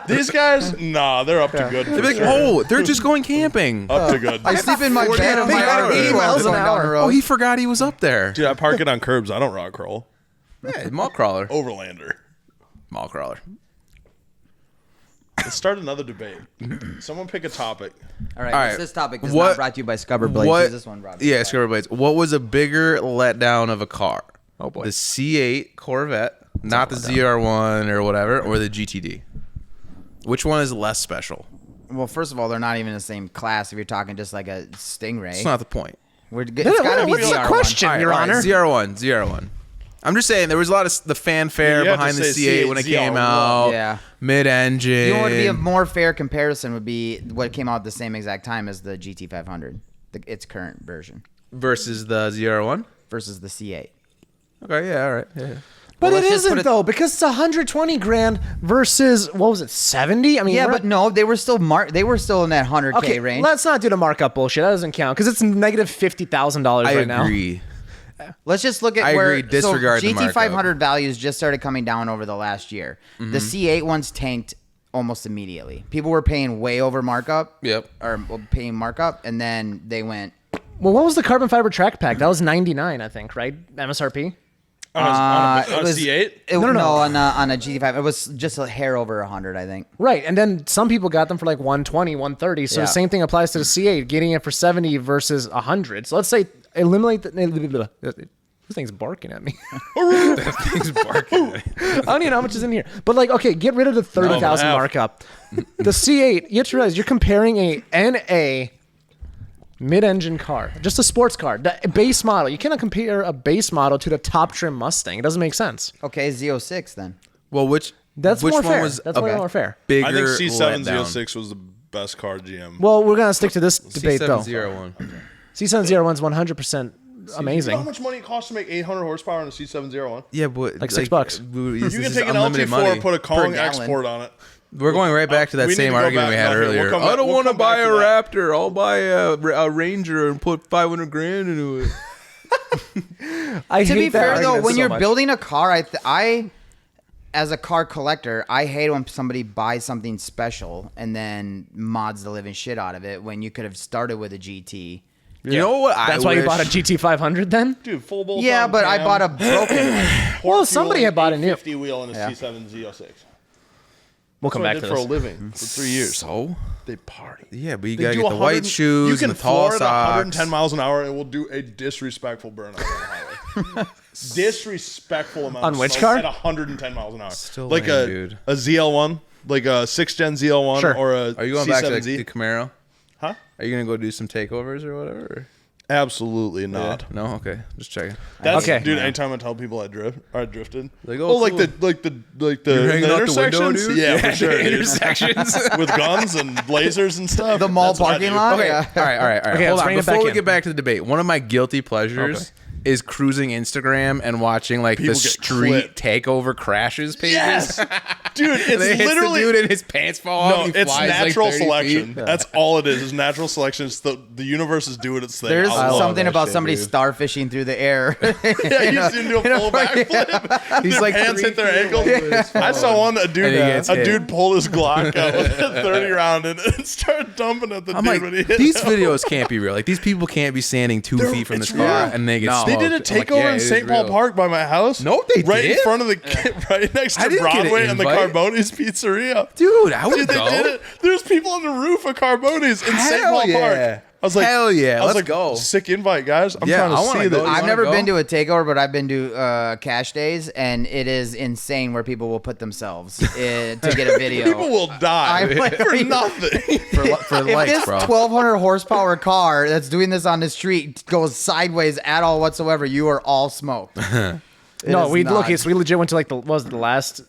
These guys, nah, they're up to good. They'd be like, oh, they're just going camping. Up to good. I sleep in my bed on my 80 RV while miles I'm an going down the hour. road. Oh, he forgot he was up there. Dude, I park it on curbs. I don't rock crawl. Yeah, mall crawler. Overlander. Mall crawler. Let's start another debate. Someone pick a topic. All right, All right. this topic is What- not brought to you by Scubber Blades. What? Here's this one brought to you Yeah, by- Scrubber Blades. What was a bigger letdown of a car? Oh, boy. The C8 Corvette, not the ZR1 or whatever, or the GTD. Which one is less special? Well, first of all, they're not even in the same class. If you're talking just like a Stingray, It's not the point. it's got to be What's the ZR1. question, Your Honor? ZR1. I'm just saying there was a lot of the fanfare You have to behind the say C8 when it came ZR1. out. Yeah. Mid-engine. You know what would be a more fair comparison would be what came out at the same exact time as the GT500, its current version, versus the ZR1. versus the C8. Okay, yeah, all right. Yeah. But Well, it let's just put isn't it- though, because it's 120 grand versus what was it, 70? I mean, Yeah, we're- but no, they were still they were still in that 100K okay, range. let's not do the markup bullshit. That doesn't count because it's negative $50,000 I right now. agree. Let's just look at I where agree, disregard the so GT500 markup. values just started coming down over the last year. The C8 ones tanked almost immediately. People were paying way over markup. Yep. Or paying markup, and then they went. Well, what was the carbon fiber track pack? That was 99, I think, right? MSRP. On a it was- C8? No, on a GT5, it was just a hair over 100, I think. Right, and then some people got them for like 120, 130. So Yeah. the same thing applies to the C8, getting it for 70 versus 100. So let's say eliminate the This thing's barking at me. That thing's barking. I don't even know how much is in here. But like, okay, get rid of the 30,000 markup. The C8, you have to realize you're comparing a NA mid-engine car, just a sports car, the base model. You cannot compare a base model to the top trim Mustang. It doesn't make sense. Okay, Z06 then. Well, which That's which more one fair. was That's a way more fair. bigger I think letdown? C706 was the best car GM. Well, we're gonna stick to this debate though. C701. C701's 100% You know how amazing. much money it costs to make 800 horsepower on a C701? Yeah, but Like $6. You can take an LT4 and put a Kong gallon. export on it. We're going right back to that We need same to go argument back. we had No, earlier. we'll come I back- don't we'll want to come back buy to a that. Raptor. I'll buy a Ranger and put 500 grand into it. I To hate be that fair though, argument when so you're much. building a car, I as a car collector, I hate when somebody buys something special and then mods the living shit out of it when you could have started with a GT. You know what? That's why you bought a GT500 then? Dude, full bolt. Yeah, but I bought a broken one. Well, somebody had bought a new. 50 wheel and a Yeah. C7 Z06. We'll come That's back what I to did for a this. living for 3 years. So They party. yeah, but you They gotta do get the 100 white shoes You can and the tall floor it socks. 110 miles an hour and it will do a disrespectful burnout on the highway. Disrespectful amount On of which smoke car? At 110 miles an hour. Still like lame, a dude. a ZL1, like a 6th gen ZL1 Sure. or a Are you going C7Z. back to the Camaro? Huh? Are you gonna go do some takeovers or whatever? Absolutely not. No, okay, just checking. That's Okay. dude. Anytime I tell people I drifted, Like, oh, oh, like cool. the You're hanging out the window, intersections? dude? Yeah, for sure. dude. Intersections. With guns and lasers and stuff. The mall That's what I parking do. lot. Okay, Yeah. all right. Okay, Hold let's on. bring it Before back we in. get back to the debate, one of my guilty pleasures is cruising Instagram and watching like People the get street clipped. takeover crashes pages. Yes, dude. It's They hit literally the dude and his pants fall off. no. and he It's flies, like, natural 30 selection. feet. That's all it is. Is natural selection. It's the universe is doing its thing. There's I love something that about shit, somebody dude. starfishing through the air. Yeah, he's doing a full backflip. He's Their like pants 3 hit their feet ankles. over his I saw one a dude And he gets hit. dude pulled his Glock out with a 30 round and started dumping at the I'm dude like, when he hit these him. videos can't be real. Like these people can't be standing 2 feet from this it's car real. and they get No. smoked. They did a I'm like, takeover yeah, in it is St. Paul real. Park by my house. No, they right did? in front of the right next I to didn't get an Broadway and the invite. Carboni's Pizzeria. Dude, I would Dude, they go. did it. There's people on the roof of Carboni's in St. Hell Paul yeah. Park. I was like, Hell yeah, I was let's like, go. Sick invite, guys. I'm Yeah, trying to I wanna see go. this. You I've wanna never go? been to a takeover, but I've been to cash days, and it is insane where people will put themselves to get a video. People will die I'm like- for nothing. for If likes, this bro. 1,200 horsepower car that's doing this on the street goes sideways at all whatsoever, you are all smoked. It No, is we not. look. We legit went to like the last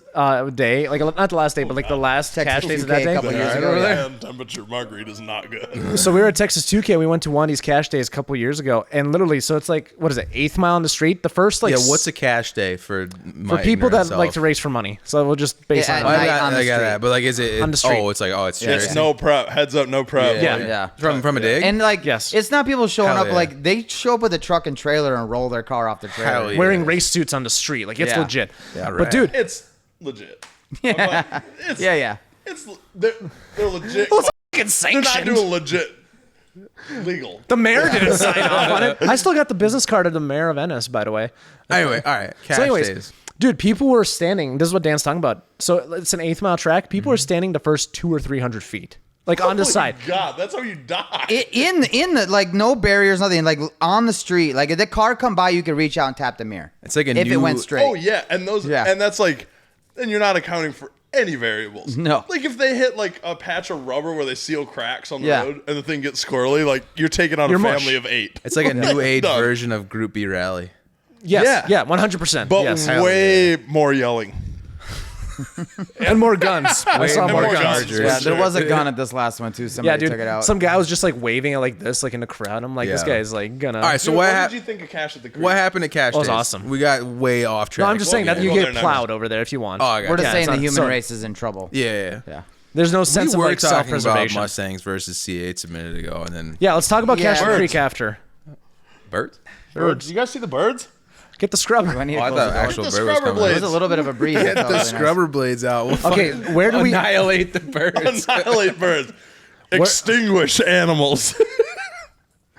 day, like not the last day, but like the last Texas cash days of 2K that a day. couple years Alright, ago. over yeah. there. And temperature margarita is not good. So we were at Texas 2K. We went to one of these cash days a couple years ago, and literally, so it's like what is it, 8th mile on the street? The first like Yeah, what's a cash day for my for people that ignorant like to self? race for money? So we'll just base Yeah, on at I night got, on the I got street. that, but like, is it On the street. Oh, it's like, oh, it's It's straight. no prep. Heads up, no prep. Yeah. Like, Yeah. from a dig. And like, Yes. it's not people showing Hell up yeah. like they show up with a truck and trailer and roll their car off the trailer. Hell yeah. wearing race suits on the street. Like it's Yeah. legit. Yeah, But right. dude, It's legit. Yeah, It's, yeah. It's they're legit. fucking They're not sanctioned. doing legit legal. The mayor didn't sign off on it. I still got the business card of the mayor of Ennis, by the way. Anyway, all right. Cash So anyways, days. dude, people were standing. This is what Dan's talking about. So it's an 8th mile track. People were standing the first 200 or 300 feet, like on the Holy side. God, that's how you die. In the like no barriers, nothing, like on the street. Like if the car come by, you could reach out and tap the mirror. It's like a if it new- went straight. Oh yeah, and those Yeah. and that's like, and you're not accounting for any variables. No. Like if they hit like a patch of rubber where they seal cracks on the Yeah. road and the thing gets squirrely, like you're taking on You're a mush. family of 8. It's like a new age Dog. version of Group B rally. Yes, Yeah. yeah, 100%. But yes, Hell way more yelling. and more guns. I saw and more more guns. guns. Yeah, Sure. there was a gun at this last one too. Yeah, Somebody dude. took it out. Some guy was just like waving it like this, like in the crowd. I'm like, this Yeah. guy's like gonna. All right, so Dude, what, what did you think of Cash at the Creek? what happened at Cash That was days? awesome. We got way off track. No, I'm just saying that yeah. you Go get there next. plowed over there if you want. Oh, I got We're you. just Yeah, saying it's the not- human so- race is in trouble. Yeah. Yeah. There's no sense We of were like talking about self-preservation. Mustangs versus C8s a minute ago, and then Yeah, let's talk about Yeah. Cash Birds. Creek after. Bert. Birds. You guys see the birds? Get the scrubber. Do I need to Oh, I close thought the door? actual The bird was scrubber coming. blades. There's a little bit of a breeze. Get the scrubber blades out. We'll Okay, fucking where do we? annihilate the birds? Annihilate birds. Extinguish animals.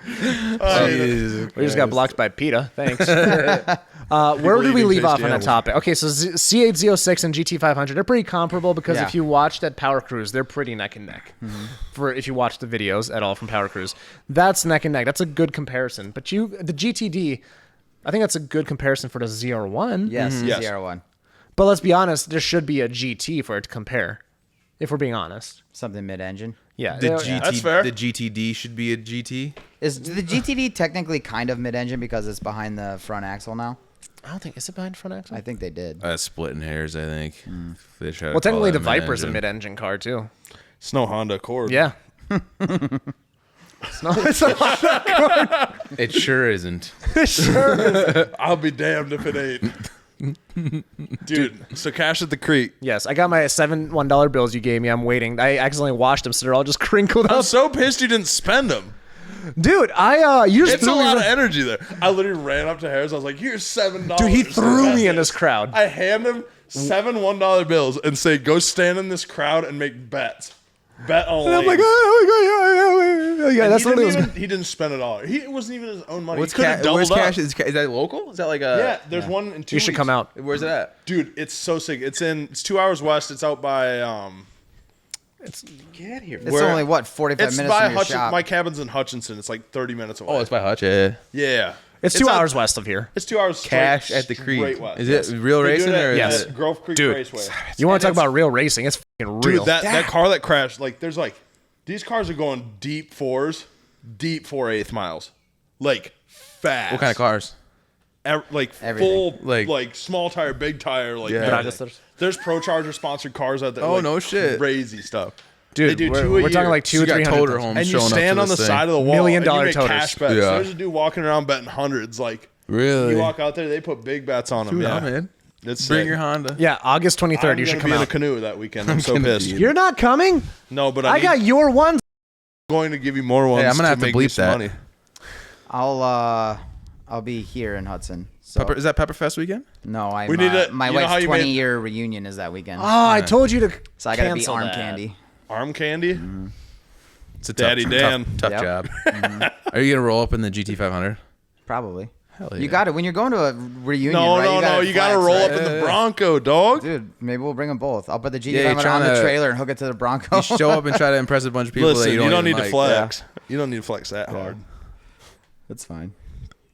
Jesus We just got blocked by PETA. Thanks. Where did we eating leave off tasty on that animals. topic? Okay, so C8 Z06 and GT500 they're pretty comparable because Yeah. if you watched at Power Cruise, they're pretty neck and neck. For if you watch the videos at all from Power Cruise, that's neck and neck. That's a good comparison. But the GTD, I think that's a good comparison for the ZR1. Yes, Yes. ZR1. But let's be honest, there should be a GT for it to compare, if we're being honest. Something mid-engine. Yeah. The yeah, GT, That's fair. The GTD should be a GT. Is the GTD technically kind of mid-engine because it's behind the front axle now? I don't think, is it behind front axle? I think they did. Splitting hairs, I think. They try to Well, call technically that the Viper's a mid-engine. mid-engine car too. It's no Honda Accord. Yeah. it's not. It sure isn't. I'll be damned if it ain't. Dude, so Cash at the Creek. Yes, I got my $1 bills you gave me. I'm waiting. I accidentally washed them, so they're all just crinkled I'm up. so pissed you didn't spend them. Dude, you just It's a threw me. lot of energy there. I literally ran up to Harris. I was like, here's $7. Dude, he threw me in this crowd. I hand him 7 $1 bills and say, go stand in this crowd and make bets. Bet on And I'm lanes. like, oh, yeah, And that's he what it didn't was. even, he didn't spend it all. It wasn't even his own money. What's he could have doubled where's up. Cash? Is that local? Is that like a? Yeah, there's one in 2 You should weeks. come out. Where's it at? Dude, it's so sick. It's 2 hours west. It's out by Get out here. It's Where- only, what, 45 it's minutes by from your Hutchinson. shop? My cabin's in Hutchinson. It's like 30 minutes away. Oh, it's by Hutch. Yeah. yeah. It's 2 out- hours west of here. It's 2 hours. Cash straight- at the Creek. straight west. Is Yes. it real They do racing it or at- Yes. at Grove Creek Dude. Raceway. You want to talk it's- about real racing? It's fucking real. Dude, that car that crashed, like, there's like, these cars are going deep 4/8 miles. Like, fast. What kind of cars? Like, Everything. full, Like- like small tire, big tire. Like, Yeah. everything. There's Pro Charger sponsored cars out there. Oh, like, no shit. Crazy stuff. Dude, They do we're, 2 a we're year. talking like So two you or got 300. toter homes And you showing stand up on to the this side thing. of the wall. $1 million and you make toters. cash bets. Yeah. There's a dude walking around betting hundreds. Like, Really? you walk out there, they put big bets on them. Dude, Yeah, I'm in. It's Bring sick. your Honda. Yeah, August 23rd. I'm You should gonna come be in a out. canoe that weekend. I'm so gonna pissed. be- You're not coming? No, but I got your one. going to give you more ones. I'm gonna have to make me bleep some that. money. I'll be here in Hudson. So Is that Pepperfest weekend? no, We need to- my you know how wife's you made- 20-year reunion is that weekend. Oh, I told you to So I gotta be cancel arm that. candy. Arm candy. It's a Daddy tough, Dan. tough Yep. job. Are you gonna roll up in the GT 500? Probably. Hell You yeah. got it. When you're going to a reunion, No, right? no, you gotta flex, roll right? up in the Bronco, dog. Dude, maybe we'll bring them both. I'll put the Yeah, you're GT500 on the trying to- trailer and hook it to the Bronco. You show up and try to impress a bunch of people Listen, that you don't even need to like. flex. You don't need to flex that hard. That's fine.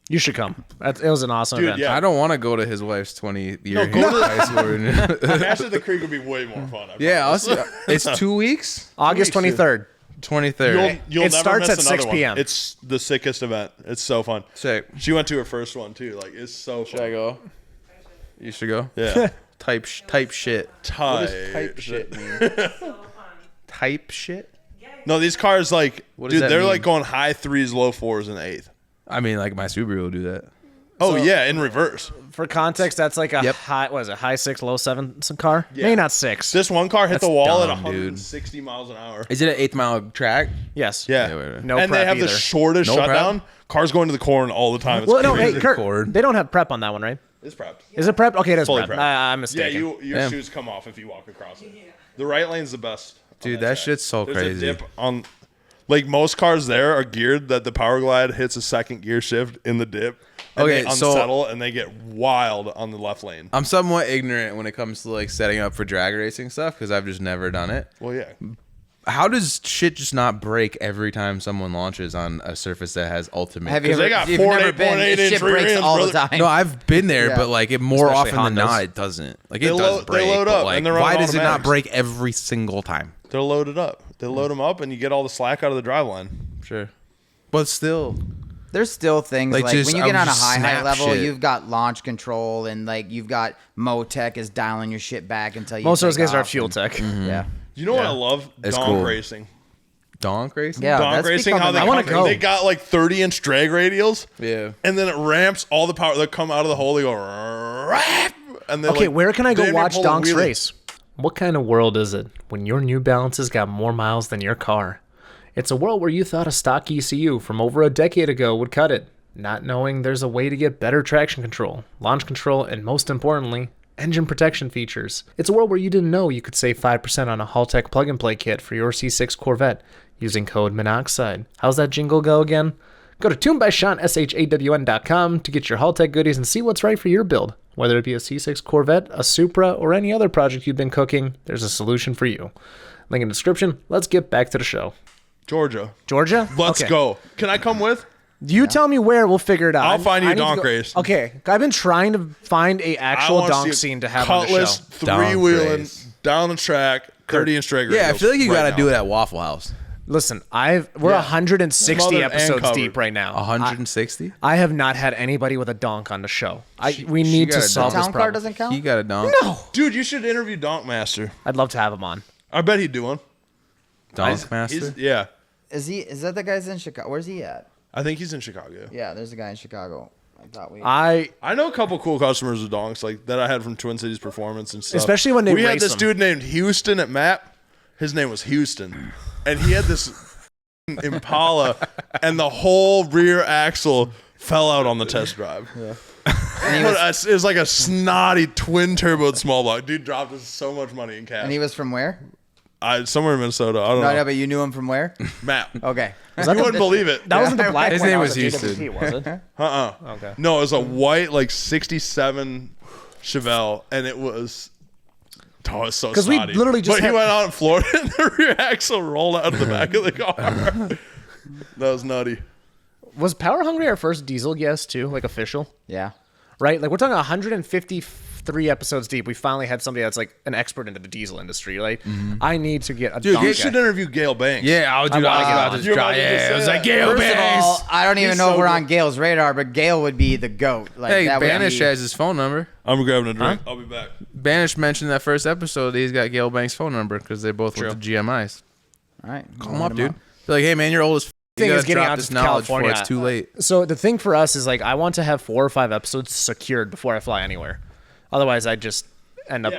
You should come. It was an awesome Dude, event. yeah. I don't want to go to his wife's 20-year go to the- high school reunion. Cash at the Creek would be way more fun. I Yeah, promise. it's 2 weeks. August 23rd. 23rd. You'll It never starts miss at another 6 one. p.m. It's the sickest event. It's so fun. Sick. She went to her first one too. Like, it's so fun. Should I go? You should go. Yeah. Type shit. Type shit mean? Type shit. No, these cars like, What does dude, that they're mean? like going high 3s, low 4s, and 8th. I mean, like my Subaru will do that. Oh yeah, in reverse. For context, that's like a Yep. high, what is it, high 6, low 7 some car? Yeah. Maybe not 6. This one car hit That's the wall at dumb, dude. 160 miles an hour. Is it an 8th-mile track? Yes. Yeah. Yeah, wait. No and they prep have either. the shortest No prep? shutdown. Cars going to the corn all the time. It's Well, no, crazy. hey, Kurt, Cord. they don't have prep on that one, right? It's prepped. Is it prep? Okay, it is Fully prep. prepped. I'm Yeah, mistaken. your Damn. shoes come off if you walk across it. The right lane's the best. on Dude, that track. shit's so There's crazy. a dip on, like most cars there are geared that the Power Glide hits a second gear shift in the dip. And Okay, they so- unsettle and they get wild on the left lane. I'm somewhat ignorant when it comes to like setting up for drag racing stuff because I've just never done it. Well, yeah. How does shit just not break every time someone launches on a surface that has ultimate? Have you 'Cause they ever? got You've 4 never 8.8 been. This inch shit rear breaks ends, all the brother. time. No, I've been there, Yeah. but like it more Especially often than Hondas. not, it doesn't. Like it They does load- break. they load but, up, like, and they're on why does it not automatics. break every single time? They're loaded up. They load them up and you get all the slack out of the driveline. Sure, but still, There's still things Like, like, just- when you get I on a would just high snap level, shit. you've got launch control and like you've got Motec is dialing your shit back until you. Most of those take guys are off fuel and- tech. Yeah. You know what Yeah. I love? It's Donk cool. racing. donk racing. Yeah. Donk that's racing, how becoming they, like- I wanna come- go. they got like 30-inch drag radials. yeah. And then it ramps all the power. They come out of the hole. They go, "Rap," and then Okay, like, where can I go damn near watch pull a Donk's wheelie. race? What kind of world is it when your New Balances got more miles than your car? It's a world where you thought a stock ECU from over a decade ago would cut it, not knowing there's a way to get better traction control, launch control, and most importantly, engine protection features. It's a world where you didn't know you could save 5% on a Haltech plug-and-play kit for your C6 Corvette using code Minnoxide. How's that jingle go again? Go to tunedbysean.com to get your Haltech goodies and see what's right for your build. Whether it be a C6 Corvette, a Supra, or any other project you've been cooking, there's a solution for you. Link in the description. Let's get back to the show. Georgia. Georgia? Let's Okay. go. Can I come with? You tell me where, we'll figure it out. I'll find you I a need to donk go- race. Okay, I've been trying to find a I actual wanna donk see a scene to have on the Cutlass, show. three-wheeling, race. down the track, 30 inch straight Yeah, I radials feel like you right got to now. do it at Waffle House. Listen, we're 160 Smothered and episodes covered. deep right now. 160. I have not had anybody with a donk on the show. We she need got to a solve Town this car problem. doesn't count. He got a donk. No, Dude, you should interview Donk Master. I'd love to have him on. I bet he'd do one. Donk master. Yeah. Is that the guy's in Chicago? Where's he at? I think he's in Chicago. Yeah, there's a guy in Chicago. I thought we. I I know a couple cool customers with donks like that I had from Twin Cities Performance and stuff. Especially when they we had race this them. dude named Houston at MAP. His name was Houston, and he had this Impala, and the whole rear axle fell out on the test drive. and It was like a snotty twin turboed small block. Dude dropped us so much money in cash. he was from where? Somewhere in Minnesota. I don't No, know. no, but you knew him from where? MAP. Okay. You wouldn't believe it. that wasn't the black His one name out was of Houston. JWP, was it? Okay. No, it was a white like 67 Chevelle, and it was. Oh, it's so 'Cause we snotty. literally just But had- he went out in Florida, and the rear axle rolled out of the back of the car. That was nutty. Was Power Hungry our first diesel guest too, like official? Yeah. Right? Like we're talking 153 episodes deep. We finally had somebody that's like an expert into the diesel industry. Like I need to get a Dude, donk you guy. should interview Gail Banks. Yeah, I was wanna get about on to You're try. about to just Yeah, say it was like that. Gail First of Banks. all, I don't even He's know if so we're good. on Gail's radar, but Gail would be the goat. Like Hey, that would Banish be- has his phone number. I'm grabbing a drink. I'll be back. Banish mentioned that first episode that he's got Gail Banks' phone number because they both went to GMIs. All right. Call him up, dude. Be like, hey man, you're old as. Thing You is gotta getting drop out this to knowledge California. before it's too late. So the thing for us is like I want to have 4 or 5 episodes secured before I fly anywhere. Otherwise, I just end up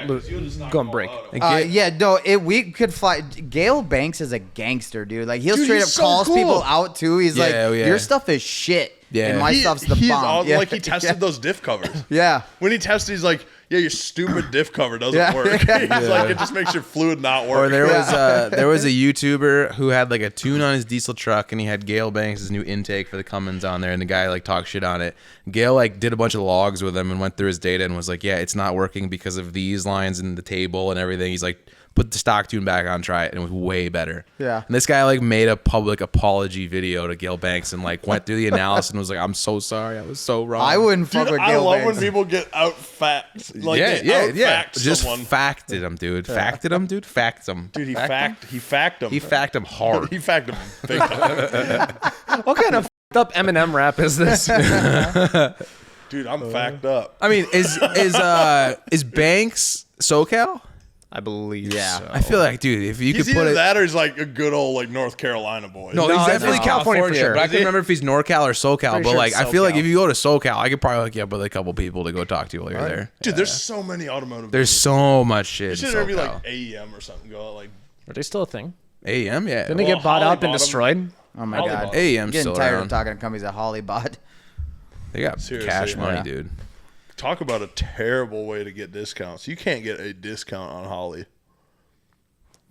going break. And Yeah, no, we could fly. Gail Banks is a gangster, dude. Like he'll Dude, straight he's up so calls cool. people out too. He's like, Yeah, oh, yeah. your stuff is shit. Yeah. and my stuff's the he's bomb. all, Yeah. like he tested those diff covers. Yeah. When he tested, he's like, "Yeah, your stupid diff cover doesn't Yeah. work." He's like, "It just makes your fluid not work." Or there was a YouTuber who had like a tune on his diesel truck, and he had Gail Banks' new intake for the Cummins on there, and the guy like talked shit on it. Gail like did a bunch of logs with him and went through his data and was like, "Yeah, it's not working because of these lines in the table and everything." He's like, "Put the stock tune back on, try it," and it was way better. Yeah. And this guy like made a public apology video to Gail Banks and like went through the analysis and was like, "I'm so sorry, I was so wrong." I wouldn't fuck Dude, with I Gail love Banks. when people get out fact. Like yeah, they yeah, out yeah. fact Just someone. facted him, dude. Facted him, dude. Fact him. Dude, he Fact him? fact him. He fact him hard. He fact him big time. What kind of f***ed up Eminem rap is this? Dude, I'm fact up. I mean, is Banks SoCal? I believe. Yeah. so. I feel like, dude, if you He's could put either it. that or he's like a good old like North Carolina boy. No, No, he's it's definitely California for sure. But I can't remember if he's NorCal or SoCal. Pretty But sure like, it's I feel like SoCal. if you go to SoCal, I could probably hook you up with a couple people to go talk to while you're there. Dude, there's so many automotive. There's businesses. so much shit. You in should interview SoCal. like AEM or something. Go out like Are they still a thing? AEM, yeah. Didn't they Well, get bought Holly up and bought 'em. destroyed? Oh my Holly god. bought AEM's I'm getting still tired around. of talking to companies that Holly bought. They got Seriously, cash money, yeah. dude. talk about a terrible way to get discounts. You can't get a discount on Holly.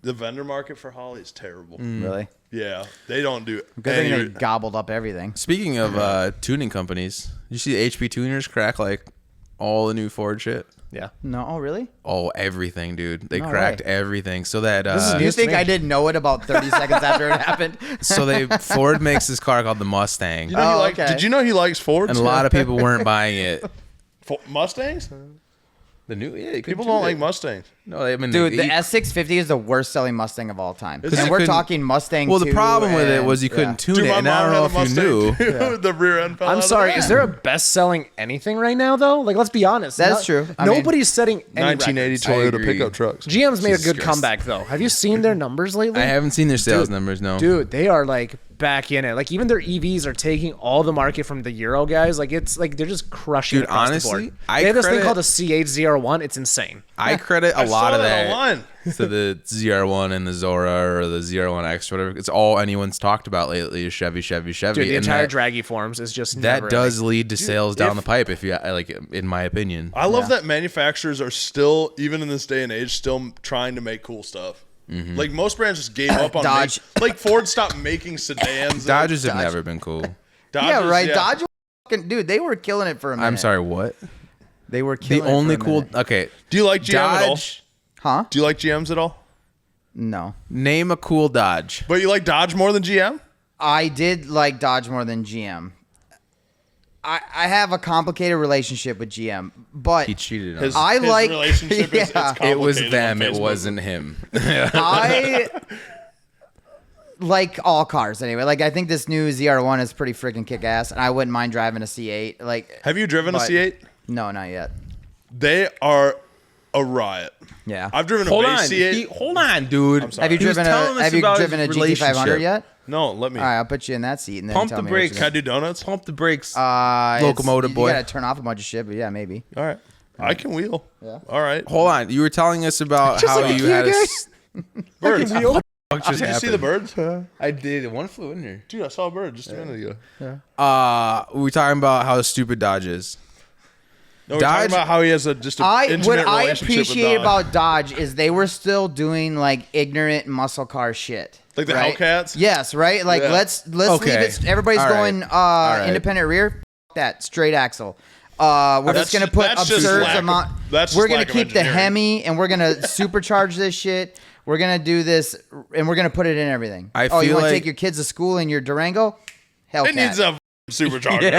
The vendor market for Holly is terrible. Really? Yeah, they don't do Good thing they any. gobbled up everything. Speaking of tuning companies, you see the HP tuners crack like all the new Ford shit? Yeah. No, oh really? Oh, everything, dude. They No cracked way. everything. So that is You news to think me. I didn't know it about 30 seconds after it happened? Ford makes this car called the Mustang, You know he Oh, likes- okay. Did you know he likes Fords? and a lot of people weren't buying it. Mustangs? The new, yeah, People don't like Mustangs. No, I mean, Dude, the you- S650 is the worst selling Mustang of all time. Is And it? we're Couldn't- talking Mustang. Well, the 2 problem with it and- was you couldn't yeah. tune Dude, it, my and I mom don't know had a if you knew. Mustang too. The rear end fell out I'm of sorry. the Is there a best selling anything right now though? Like, let's be honest. That's true. I mean, Nobody's setting any 1980 records. Toyota agree. pickup trucks? GM's made a Jesus good Christ. comeback though. Have you seen their numbers lately? I haven't seen their sales Dude, numbers. No, Dude, they are like back in it. Like even their EVs are taking all the market from the Euro guys. Like it's like they're just crushing Dude, it across honestly, the board. I They have this thing credit- called a C801. It's insane. I credit a I lot saw of that that online. to the ZR1 and the Zora or the ZR1X, whatever. It's all anyone's talked about lately is Chevy. Dude, the and entire that, draggy forms is just that never does ending. lead to sales down if- the pipe. If you like, in my opinion, I love that manufacturers are still, even in this day and age, still trying to make cool stuff. Mm-hmm. Like most brands just gave up on Dodge. like Ford stopped making sedans. Dodges have Dodge. never been cool. Dodges, Yeah, right. Dodge, was fucking, dude, they were killing it for a minute. I'm sorry, what? They were The killing only it for a cool. minute. Okay, Do you like GM at all? Dodge. Huh? Do you like GMs at all? No. Name a cool Dodge. But you like Dodge more than GM? I did like Dodge more than GM. I have a complicated relationship with GM, but He cheated on His, us. I his like- relationship is yeah. it's It was complicated them. on It Facebook. wasn't him. I like all cars anyway. Like I think this new ZR1 is pretty freaking kick ass, and I wouldn't mind driving a C8. Like, Have you driven a but- C8? No, not yet. They are a riot. Yeah. I've driven a Hold base on. C8. Hold on, dude. I'm sorry. Have you He was driven telling a us Have you about driven a his GT500 relationship. yet? No, let me. All right, I'll put you in that seat and then Pump tell the me brakes. What Can I do donuts? Pump the brakes. Locomotive boy. You gotta turn off a bunch of shit, but yeah, maybe. All right. I can wheel. Yeah. All right. Hold on. You were telling us about how like a you Kia had a. guy. Birds. Just Did you see the birds? I did. One flew in there. Dude, I saw a bird just a minute ago. We were talking about how stupid Dodge is. No, we're talking Dodge- about how he has a just an intimate What I relationship appreciate with Dodge. about Dodge is they were still doing like ignorant muscle car shit. Like the right? Hellcats? Yes, right. Like Yeah. let's Okay. leave it. Everybody's All right. going right. independent rear. F- that straight axle. We're That's just gonna ju- put that's just absurd lack of- amount. that's just we're gonna lack of keep the engineering. Hemi and we're gonna supercharge this shit. We're gonna do this and we're gonna put it in everything. I you feel want to like- take your kids to school in your Durango? Hellcat. It needs a supercharger.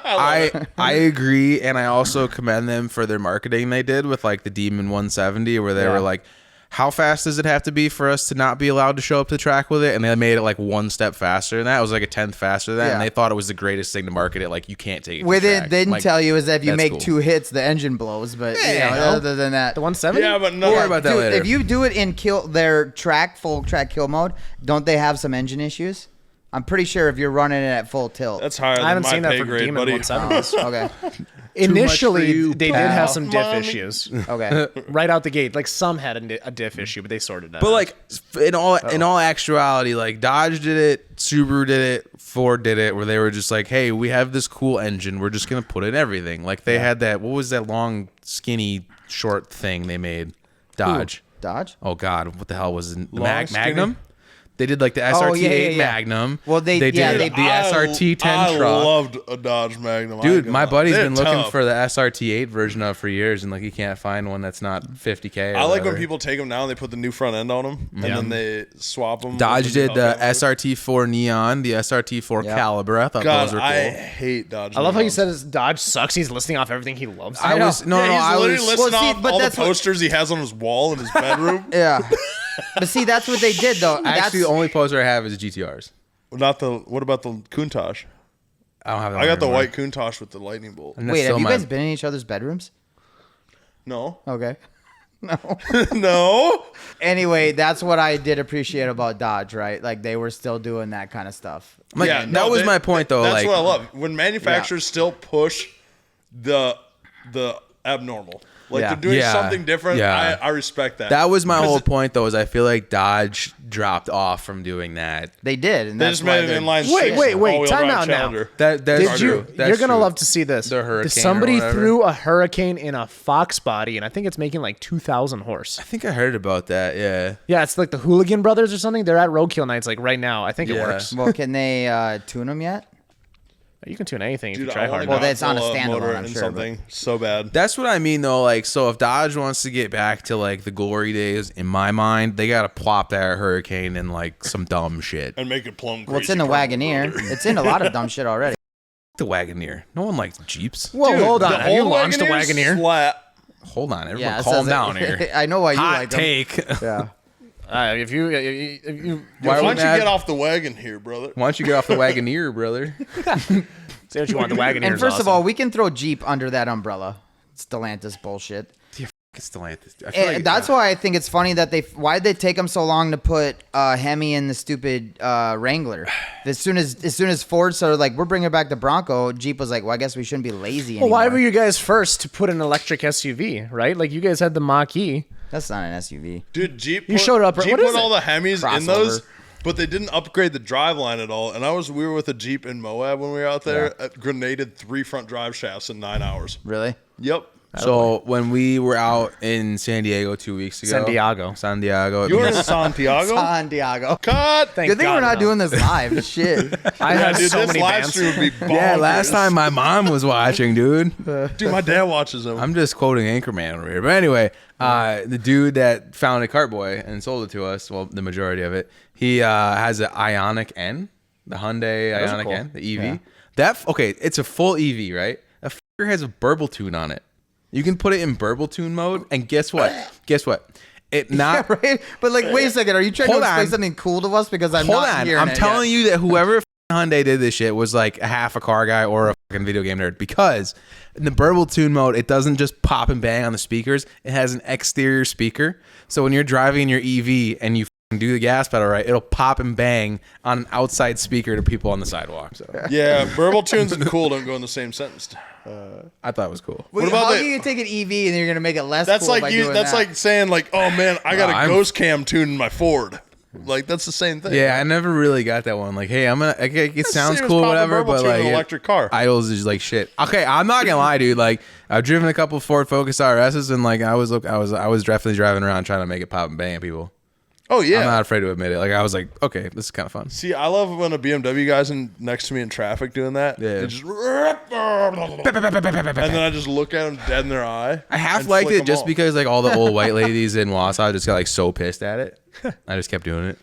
I agree, and I also commend them for their marketing they did with like the Demon 170, where they were like, "How fast does it have to be for us to not be allowed to show up to the track with it?" And they made it like one step faster than that. It was like a tenth faster than that, and Yeah. they thought it was the greatest thing to market it. Like you can't take it. With to the it, track. they didn't Like, tell you is that if you that's make cool. 2 hits, the engine blows. But you know, Yeah. other than that, The 170? Yeah, but no. Don't worry about that Dude, later. if you do it in their full track kill mode, don't they have some engine issues? I'm pretty sure if you're running it at full tilt. That's higher I than haven't my seen that pay for grade, Demon buddy. 170s. Okay. Initially, you, they did pal. have some diff Mommy. issues Okay. right out the gate. Like some had a diff issue, but they sorted that. But out. like in all actuality, like Dodge did it, Subaru did it, Ford did it, where they were just like, "Hey, we have this cool engine. We're just gonna put it in everything." Like they had that. What was that long, skinny, short thing they made? Dodge. Dodge? Oh God, what the hell was it? The Long, skinny? Magnum? They did like the SRT8 yeah. Magnum. Well, they- did yeah, the they- SRT10 I truck. loved a Dodge Magnum. I Dude, ain't gonna my lie. buddy's They're been looking tough. for the SRT8 version of it for years, and like he can't find one that's not 50K. Or I like when whatever. people take them down and they put the new front end on them, and then they swap them. Dodge did the SRT4 Neon, the SRT4 Yeah. Caliber. I thought God, those were cool. I hate Dodge. I love how you Neons. said his Dodge sucks. He's listing off everything he loves. I know. was no, Yeah, no, he's I literally was. listing Well, see, off but all the that's what- posters he has on his wall in his bedroom. Yeah. But see, that's what they did, though. Actually, the only poster I have is GTRs. Not the. What about the Countach? I don't have. That I got the anymore. white Countach with the lightning bolt. And that's Wait, still have you my- guys been in each other's bedrooms? No, Okay. No. no. Anyway, that's what I did appreciate about Dodge, right? Like they were still doing that kind of stuff. Like, Yeah, that no, was they- my point, though. That's like, what I love when manufacturers still push the abnormal. Like Yeah. they're doing Yeah. something different. Yeah. I respect that. that was my Because whole point, though. Is I feel like Dodge dropped off from doing that. They did, and They that's just why made an they're- inline. Wait, six wait, all-wheel time drive out now. Challenger. That's Did true. you? That's You're gonna true. love to see this. The Hurricane or Somebody whatever. threw a Hurricane in a Fox body, and I think it's making like 2,000 horse. I think I heard about that. Yeah. Yeah, it's like the Hooligan Brothers or something. They're at Roadkill Nights like right now. I think it Yeah. works. Well, can they tune them yet? You can tune anything Dude, if you try I want hard. a Well, that's on a Godzilla standalone, motor I'm and sure, something so bad. That's what I mean, though. Like, so if Dodge wants to get back to like the glory days, in my mind, they gotta plop that Hurricane in like some dumb shit. And make it plumb crazy. Well, it's in the purple, Wagoneer. brother. It's in a lot of dumb shit already. The Wagoneer. No one likes Jeeps. Whoa, Dude, hold on. the Have you old launched a Wagoneer's Wagoneer? Flat. Hold on, everyone, Yeah, it calm says down it. here. I know why you Hot like them. take. Yeah. If you Why Why would don't you that- get off the wagon here, brother? Why don't you get off the Wagoneer, brother? say what you want, the Wagoneer. And is first of awesome. all, we can throw Jeep under that umbrella. Stellantis bullshit. Stellantis. I feel And like- that's why I think it's funny that why'd they take them so long to put Hemi in the stupid Wrangler? As soon as Ford started like, we're bringing back the Bronco, Jeep was like, well, I guess we shouldn't be lazy well, anymore. why were you guys first to put an electric SUV, right? Like you guys had the Mach-E. That's not an SUV. Dude, Jeep. You showed up- Jeep what put is it? all the Hemis in Crossover. those, but they didn't upgrade the driveline at all. And we were with a Jeep in Moab when we were out there. Grenaded 3 front drive shafts in 9 hours. Really? Yep. So when we were out in San Diego 2 weeks ago, San Diego. You were in Santiago. Santiago. Cut. Thank Good thing God we're not no. doing this live. Shit. I Yeah, had dude, so this many live bands. stream would be bonkers. Yeah, last time my mom was watching, dude. Dude, my dad watches them. I'm just quoting Anchorman over here. But anyway, the dude that founded Cartboy and sold it to us, well, the majority of it, he has an Ioniq N, the Hyundai Those are Ioniq cool. N, the EV. Yeah. Okay, it's a full EV, right? A fucker has a burble tune on it. You can put it in burble tune mode, and guess what? It not Yeah, right? But like, wait a second. Are you trying to Hold explain on. something cool to us? Because I'm Hold not on. hearing I'm it telling yet. you that whoever Hyundai did this shit was like a half a car guy or a fucking video game nerd, because in the burble tune mode, it doesn't just pop and bang on the speakers. It has an exterior speaker. So when you're driving in your EV and you do the gas pedal right, it'll pop and bang on an outside speaker to people on the sidewalk. So Yeah, burble tunes and cool don't go in the same sentence. I thought it was cool. Wait, What about how the- can you take an EV and you're gonna make it less? That's cool like by you. doing That's that? like saying like, oh man, I got a I'm- ghost cam tune in my Ford. Like that's the same thing. Yeah, I never really got that one. Like, hey, it It's sounds the same as cool, popping whatever, burble but tune in like an electric car. Idols is like shit. Okay, I'm not gonna lie, dude. Like, I've driven a couple Ford Focus RSs, and like I was definitely driving around trying to make it pop and bang at people. Oh yeah. I'm not afraid to admit it. Like, I was like, okay, this is kind of fun. See, I love when a BMW guy's next to me in traffic doing that. Yeah. They just, and then I just look at them dead in their eye. I half and liked flick it 'em just off. because like all the old white ladies in Wausau just got like so pissed at it. I just kept doing it.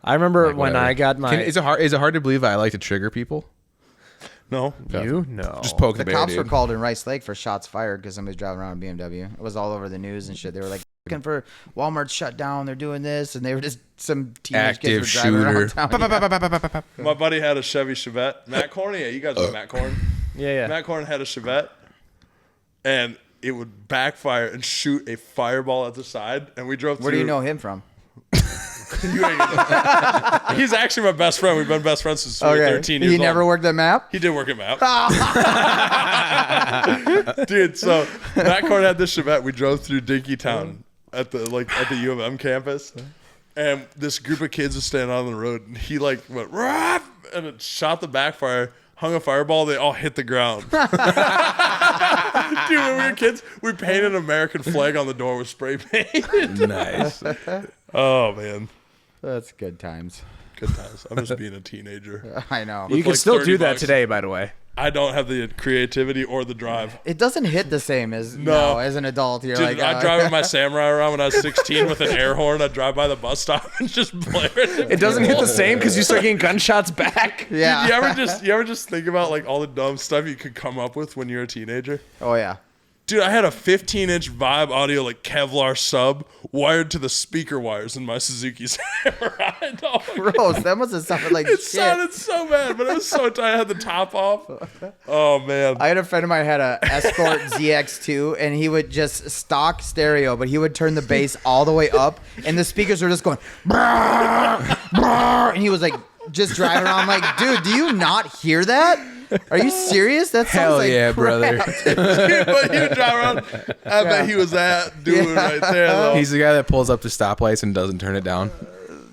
I remember Like, when whatever. I got my. Is it hard to believe I like to trigger people? No. You know. Just poke the, The bear, cops were dude. called in Rice Lake for shots fired because somebody's driving around a BMW. It was all over the news and shit. They were like, looking for Walmart shut down. They're doing this, and they were just some teenage Active kids were driving shooter. around town. My buddy had a Chevy Chevette. Matt Corn, yeah, you guys know Matt Corn. Yeah. Matt Corn had a Chevette, and it would backfire and shoot a fireball at the side. And we drove. Where do you know him from? You ain't gonna- He's actually my best friend. We've been best friends since we were 13 years He old. never worked the map. He did work him out. Dude, so Matt Corn had this Chevette. We drove through Dinkytown at the U of M campus. And this group of kids was standing on the road, and he like went "Rah!" and it shot the backfire, hung a fireball. They all hit the ground. Dude, when we were kids, we painted an American flag on the door with spray paint. Nice. Oh man, That's good times. good times. I'm just being a teenager. I know. You can like still 30 do that bucks. today, by the way. I don't have the creativity or the drive. It doesn't hit the same as No. no, as an adult. You're Dude, like, I'd drive with my Samurai around when I was 16 with an air horn. I'd drive by the bus stop and just blare it. It doesn't hit the same because you start getting gunshots back. yeah. You ever just think about like all the dumb stuff you could come up with when you're a teenager? Oh yeah. Dude, I had a 15-inch Vibe Audio like Kevlar sub wired to the speaker wires in my Suzuki Samurai. Dog. Gross. That must have sounded like It shit. sounded so bad, but it was so tight. I had the top off. Oh man. I had a friend of mine had a Escort ZX2, and he would just stock stereo, but he would turn the bass all the way up, and the speakers were just going, brrr, brrr, and he was like just driving around. I'm like, dude, do you not hear that? Are you serious? That sounds Hell like yeah, crap. brother. Dude, but he would drive around. I bet he was that dude right there, though. He's the guy that pulls up to stoplights and doesn't turn it down.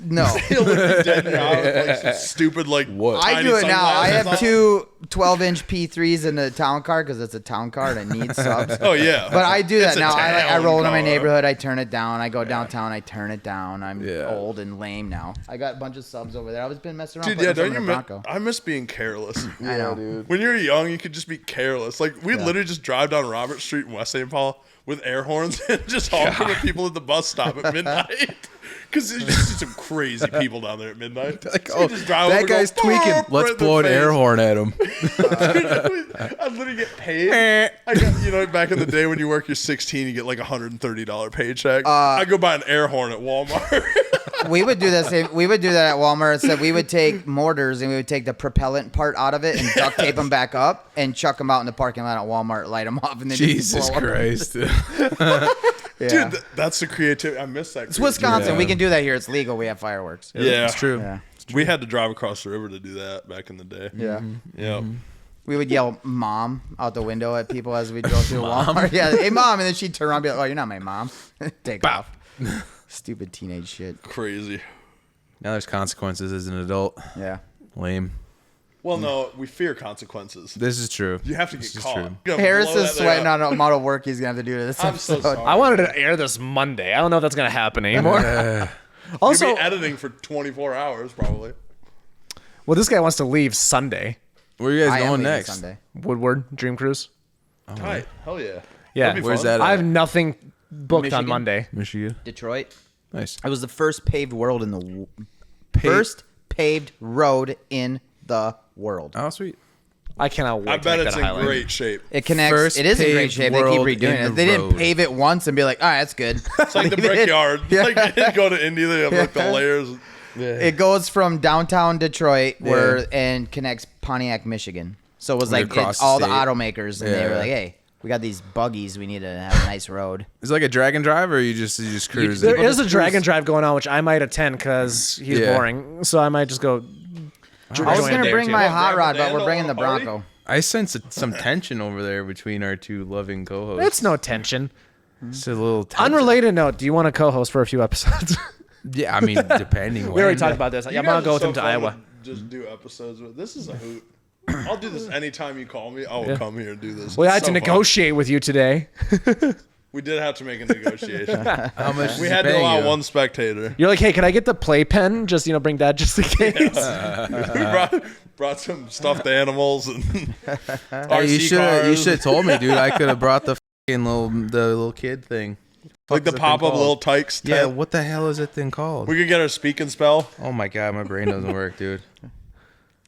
No. He'll look you dead in your eye with like some stupid like What? I tiny do it now. I sunglasses have on. two 12-inch P3s in the town car because it's a town car and it needs subs. Oh yeah. But I do that It's a now. I town roll into my car. neighborhood. I turn it down. I go downtown. I turn it down. I'm Yeah. old and lame now. I got a bunch of subs over there. I've just been messing around. Dude, putting yeah, some don't in you a miss? Bronco. I miss being careless. I know. When you're young, you could just be careless. Like we literally just drive down Robert Street in West St. Paul with air horns and just honking at people at the bus stop at midnight. Because you just see some crazy people down there at midnight. Like, So you oh, just drive over that and go, guy's tweaking. "Boop," Let's right in blow an their air face. horn at him. I literally get paid. I got, back in the day when you work your 16, you get like $130 paycheck. I go buy an air horn at Walmart. We would do that. We would do that at Walmart. So we would take mortars and we would take the propellant part out of it and duct tape them back up and chuck them out in the parking lot at Walmart, light them off, and then Jesus blow 'em. Christ. Yeah. Dude, that's the creativity. I miss that. It's Wisconsin. Yeah. We can do that here. It's legal. We have fireworks. Yeah, It's true. Yeah. We had to drive across the river to do that back in the day. Yeah. Yeah. We would yell "mom" out the window at people as we drove through Walmart. Yeah, hey mom, and then she'd turn around and be like, "Oh, you're not my mom." Take off. Stupid teenage shit. Crazy. Now there's consequences as an adult. Yeah. Lame. Well, no, we fear consequences. This is true. You have to This get is caught. true. You gotta Harris blow is that thing sweating up. on the amount of work he's gonna have to do to this I'm so episode. sorry. I wanted to air this Monday. I don't know if that's going to happen anymore. You'll Also, be editing for 24 hours probably. well, this guy wants to leave Sunday. Where are you I guys am going leaving next? Sunday. Woodward Dream Cruise. Tight. Hell yeah. Yeah. That'd be Where's fun. that I at? have nothing booked on Michigan? Monday. Michigan. Detroit. Nice. It was the first paved world in the first paved road in the world. Oh, sweet. I cannot wait I to bet make it's that in highlight. great shape. It connects. First It is in great paved shape. They keep world redoing in it. the They didn't road. pave it once and be like, all right, that's good. It's like the brickyard. Like they go to Indy, they have like the Yeah. layers. It goes from downtown Detroit and connects Pontiac, Michigan. So it was like across the all the state. automakers, and they were Yeah. like, hey, we got these buggies. We need to have a nice road. Is it like a drag and drive, or you just cruise? There it? is a drag and drive going on, which I might attend because he's Yeah. boring. So I might just go. I was join a going day to or bring two. my What, hot Grandma rod, but Dan we're don't bringing the wanna party? Bronco. I sense some tension over there between our two loving co-hosts. It's no tension. It's a little tension. Unrelated note: do you want to co-host for a few episodes? Yeah, I mean, depending. We already talked about this. You I'm gonna guys go are with so him to fun Iowa. Just do episodes with. This is a hoot. I'll do this anytime you call me. I will come here and do this. We It's had to so fun. negotiate with you today. We did have to make a negotiation. How much? We is had he to paying allow you? one spectator. You're like, hey, can I get the playpen? Just bring Dad just in case. We brought some stuffed animals and Hey, RC you should cars. have told me, dude. I could have brought the little kid thing. Like the Fuck's that thing pop-up called? little tykes tent. Yeah, what the hell is that thing called? We could get our speak and spell. Oh my god, my brain doesn't work, dude.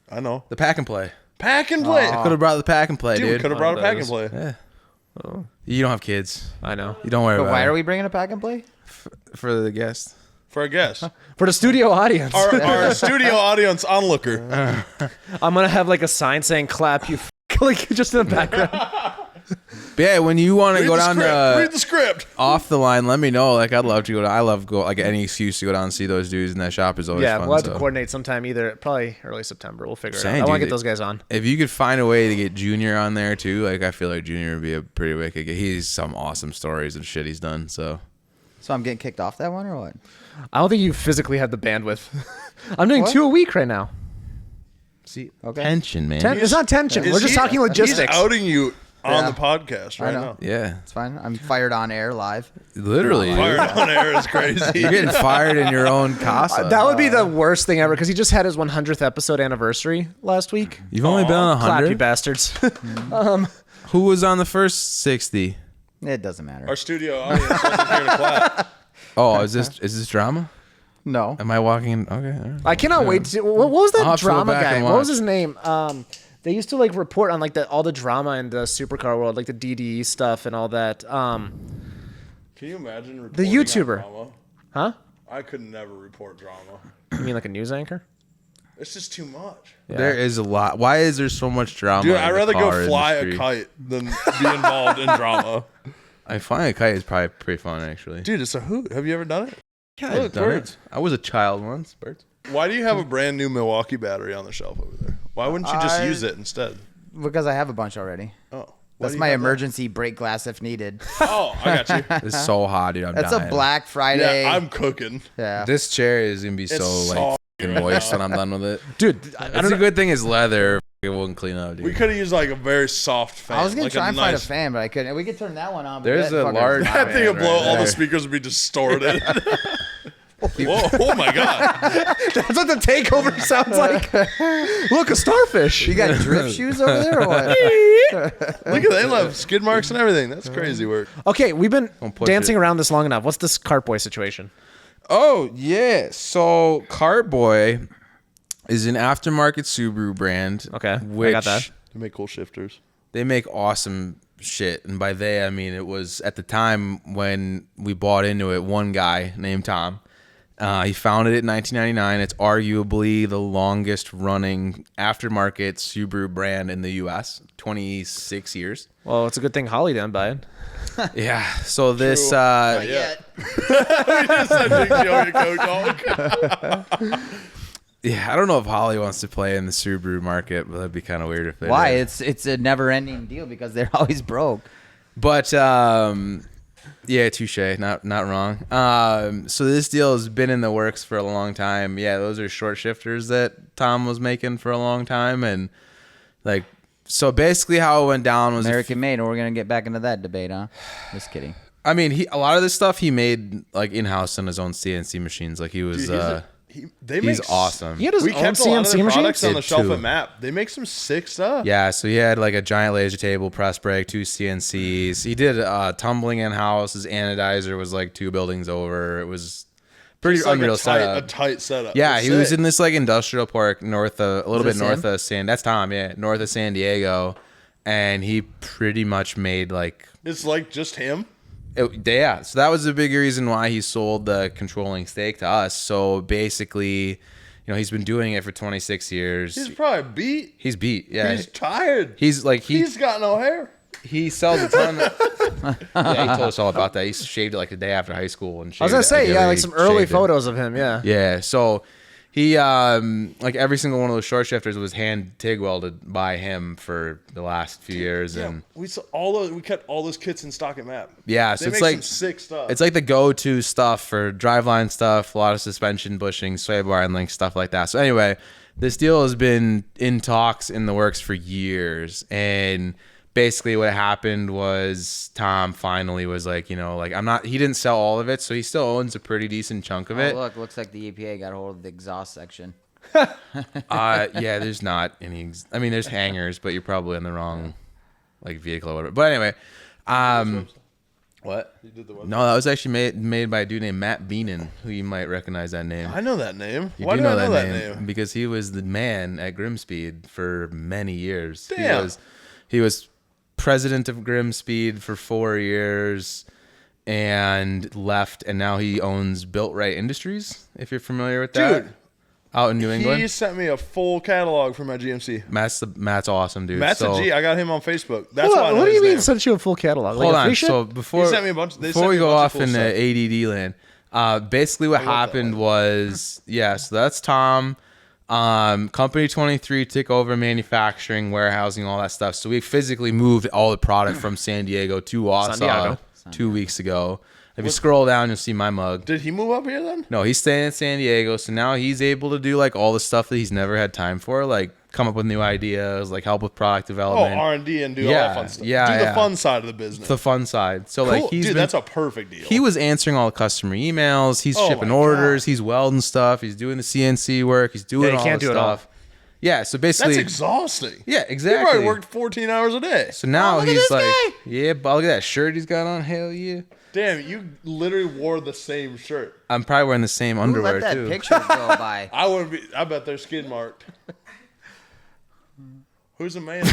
I know. The pack and play. Pack and play. Could have brought the pack and play, Dude, dude. could have brought a pack and those. play. Yeah. You don't have kids. I know. You don't worry But about why it. are we bringing a pack and play? For the guest. For a guest. For the studio audience, Our studio audience onlooker. I'm gonna have like a sign saying "clap you," like just in the background. But yeah, when you want to Read go the down script. to Read the script. off the line, let me know. Like I'd love to go. I love go like any excuse to go down and see those dudes in that shop is always Yeah, fun. we'll have to so. coordinate sometime, either probably early September. We'll figure it out. Saying, I want to dude, get those guys on. If you could find a way to get Junior on there too, like I feel like Junior would be a pretty wicked. He's some awesome stories and shit he's done. So So I'm getting kicked off that one or what? I don't think you physically have the bandwidth. I'm doing What? 2 a week right now. see, Okay. tension, man. It's not tension. We're just talking logistics. He's outing you on Yeah. the podcast I right know. now. Yeah, It's fine. I'm fired on air live. literally. dude. Fired on air is crazy. You're getting fired in your own casa. That would be the worst thing ever because he just had his 100th episode anniversary last week. You've only been on Clap, you 100. bastards. Who was on the first 60? It doesn't matter. Our studio audience wasn't here to clap. Oh, is this drama? No. Am I walking in? Okay. all right. I cannot wait to. What was I'll that have to go drama back guy? and What was watch. his name? They used to like report on like all the drama in the supercar world, like the DDE stuff and all that. Can you imagine reporting YouTuber. on drama? Huh? I could never report drama. You mean like a news anchor? It's just too much. Yeah. There is a lot. Why is there so much drama? Dude, in I'd the rather car go fly industry? a kite than be involved in drama. I flying a kite is probably pretty fun, actually. Dude, it's a hoot. Have you ever done it? Yeah, look, I've done birds. it. I was a child once. Birds. Why do you have a brand new Milwaukee battery on the shelf over there? Why wouldn't you just use it instead? Because I have a bunch already. Oh. Why That's do you my have that? emergency break glass if needed. Oh, I got you. It's so hot, dude. I'm That's dying. a Black Friday. Yeah, I'm cooking. Yeah. This chair is gonna be so like soft. fucking moist when I'm done with it. Dude, That's a good thing is leather. It won't clean up, dude. We could have used like a very soft fan. I was gonna like try a and find a nice- fan, but I couldn't. We could turn that one on. but There's that a fucker's large- not. That thing would Fan blow. right All the there. speakers would be distorted. Whoa! Oh my god! that's what the takeover sounds like. Look, a starfish. You got drift shoes over there or what? Look at they love skid marks and everything. That's crazy work. Okay, we've been Don't push dancing it. around this long enough. What's this cart boy situation? Oh yeah. So Cartboy is an aftermarket Subaru brand. Okay, I which got that. They make cool shifters. they make awesome shit, and by they I mean it was at the time when we bought into it. One guy named Tom. He founded it in 1999. It's arguably the longest running aftermarket Subaru brand in the U.S. 26 years. Well, it's a good thing Holly didn't buy it. Yeah. So this, Not Yeah. Big Joey Coke. yeah, I don't know if Holly wants to play in the Subaru market, but that'd be kind of weird if they Why? did. It's a never ending deal because they're always broke. But yeah, touche. Not wrong. So this deal has been in the works for a long time. Yeah, those are short shifters that Tom was making for a long time, and like so basically how it went down was American made, and we're gonna get back into that debate, huh? Just kidding. I mean, a lot of this stuff he made like in house on his own CNC machines. Like he was, he's awesome. He had his We own kept a lot of CNC their machines. products on the Did shelf too. at Map. They make some sick stuff. Yeah, so he had like a giant laser table, press brake, 2 CNCs. He did tumbling in house. His anodizer was like 2 buildings over. It was Pretty It's like unreal a setup. tight setup. Yeah, It's he was sick. in this like industrial park a little bit this north him? of That's Tom, yeah, north of San Diego, and he pretty much made like It's like just him. yeah. So that was a big reason why he sold the controlling stake to us. So basically, he's been doing it for 26 years. He's probably beat. He's beat. Yeah, He's tired. he's like He's got no hair. he sells a ton. Yeah, he told us all about that. He shaved it like the day after high school and. I was gonna say, yeah, like some early photos of him. Yeah. Yeah, so he like every single one of those short shifters was hand TIG welded by him for the last few years, Yeah, and we kept all those kits in stock at Map. yeah, They so make it's like some sick stuff. it's like the go-to stuff for driveline stuff, a lot of suspension bushing, sway bar and link stuff like that. So anyway, this deal has been in talks in the works for years, and basically what happened was Tom finally was like, he didn't sell all of it, so he still owns a pretty decent chunk of Oh, it. look, looks like the EPA got a hold of the exhaust section. Yeah, there's not any. There's hangers, but you're probably in the wrong like vehicle or whatever. But anyway, what? You did the website. No, that was actually made by a dude named Matt Beenan, who you might recognize that name. I know that name. You Why do do I know that name? because he was the man at Grimspeed for many years. Damn. He was president of Grimspeed for 4 years and left, and now he owns Built-Right Industries, if you're familiar with that. Dude, out in New England. He sent me a full catalog for my GMC. Matt's awesome, dude. Matt's so, a G. I got him on Facebook. That's Hold why I on, know what do his you mean name. sent you a full catalog? Hold Like a on. free shit? So before sent me a bunch- they before sent we me a go bunch of off cool into stuff. ADD land, basically what love that happened one. was so that's Tom. Company 23 took over manufacturing, warehousing, all that stuff. So we physically moved all the product from San Diego to Wausau Diego. 2 weeks ago. If you scroll down, you'll see my mug. Did he move up here then? No, he's staying in San Diego, so now he's able to do like all the stuff that he's never had time for, like come up with new ideas, like help with product Oh, development. R&D and do all Yeah, that fun stuff. yeah, do the yeah. fun side of the business. the fun side. So Cool. like he's Dude, been, that's a perfect deal. he was answering all the customer emails. He's Oh shipping my orders. God. He's welding stuff. He's doing the CNC work. He's doing he all can't the do it all. stuff. Yeah, so That's basically, exhausting. yeah, He exactly. probably worked 14 hours a day. So now look at he's this like, guy. yeah, but look at that shirt he's got on. Hell yeah. Damn, you literally wore the same shirt. I'm probably wearing the same Who underwear let that too. picture go by? I wouldn't be. I bet they're skid marked. Who's the man?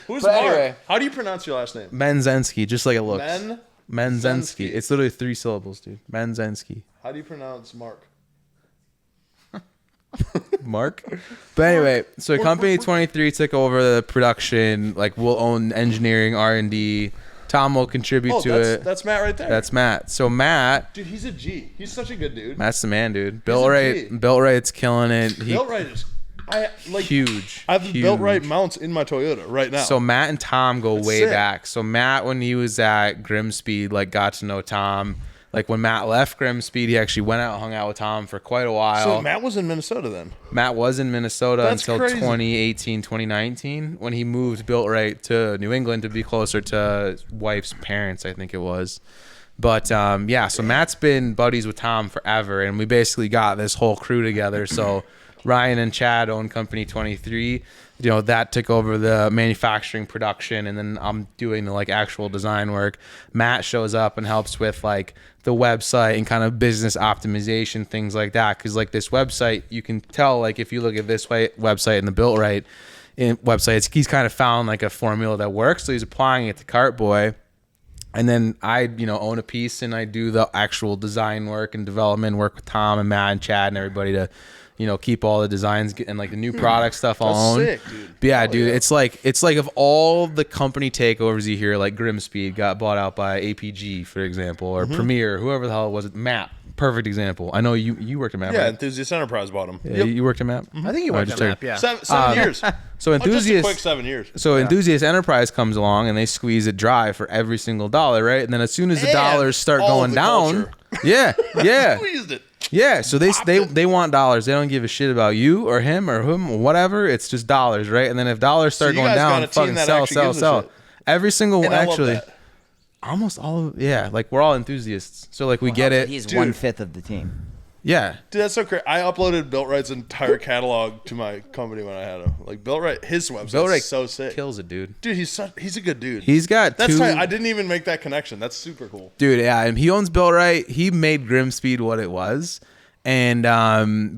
Who's But Mark? anyway. How do you pronounce your last name? Menzensky, just like it looks. Men. Menzensky. Zensky. It's literally 3 syllables, dude. Menzensky. How do you pronounce Mark? Mark. But anyway, so Company 23 took over the production. Like we'll own engineering, R&D. Tom will contribute Oh, to that's, it. that's Matt right there. That's Matt. So Matt, Dude, he's a G. He's such a good dude. Matt's the man, dude. G. Built Right's killing it. He Built right is. I like. huge. I have the huge. Built right mounts in my Toyota right now. So Matt and Tom go way sick. back. So Matt, when he was at Grimspeed, like got to know Tom. Like when Matt left Grimspeed, he actually went out and hung out with Tom for quite a while. So Matt was in Minnesota then. Matt was in Minnesota That's until crazy. 2018, 2019, when he moved Built Right to New England to be closer to his wife's parents, I think it was. But yeah, so Matt's been buddies with Tom forever, and we basically got this whole crew together. So Ryan and Chad own Company 23. You know, that took over the manufacturing production, and then I'm doing the like actual design work. Matt shows up and helps with like the website and kind of business optimization, things like that. Because like this website, you can tell like if you look at this website and the Built Right website, he's kind of found like a formula that works. So he's applying it to Cartboy. And then I, own a piece and I do the actual design work and development work with Tom and Matt and Chad and everybody to, keep all the designs and like the new product stuff all That's own. sick, dude. But yeah, Hell dude, yeah. it's like of all the company takeovers you hear, like Grimspeed got bought out by APG, for example, or Premier, whoever the hell it was. Map, perfect example. I know you worked at Map. Yeah, right? Enthusiast Enterprise bought him. Yeah, you worked at Map. I think you Oh, went just to map, checking. yeah. Seven years. So Just a Enthusiast, quick 7 years. so Enthusiast Enterprise comes along and they squeeze it dry for every single dollar, right? And then as soon as the And dollars start all going the down, culture. yeah, Squeezed it. yeah. So they want dollars. They don't give a shit about you or him or whom or whatever. It's just dollars, right? And then if dollars start you going guys got down, a team fucking that sell, actually sell, gives a sell. shit. Every single And I love actually, that. almost all of like we're all enthusiasts. So like we get But it. he's Dude. 1/5 of the team. Yeah. Dude, that's so crazy. I uploaded Built-Right's entire catalog to my company when I had him. Like Built-Right, his website Built-Right is so sick. kills it, dude. Dude, he's a good dude. He's got That's two. tight. I didn't even make that connection. That's super cool. Dude, yeah, and he owns Built-Right. He made Grimspeed what it was. And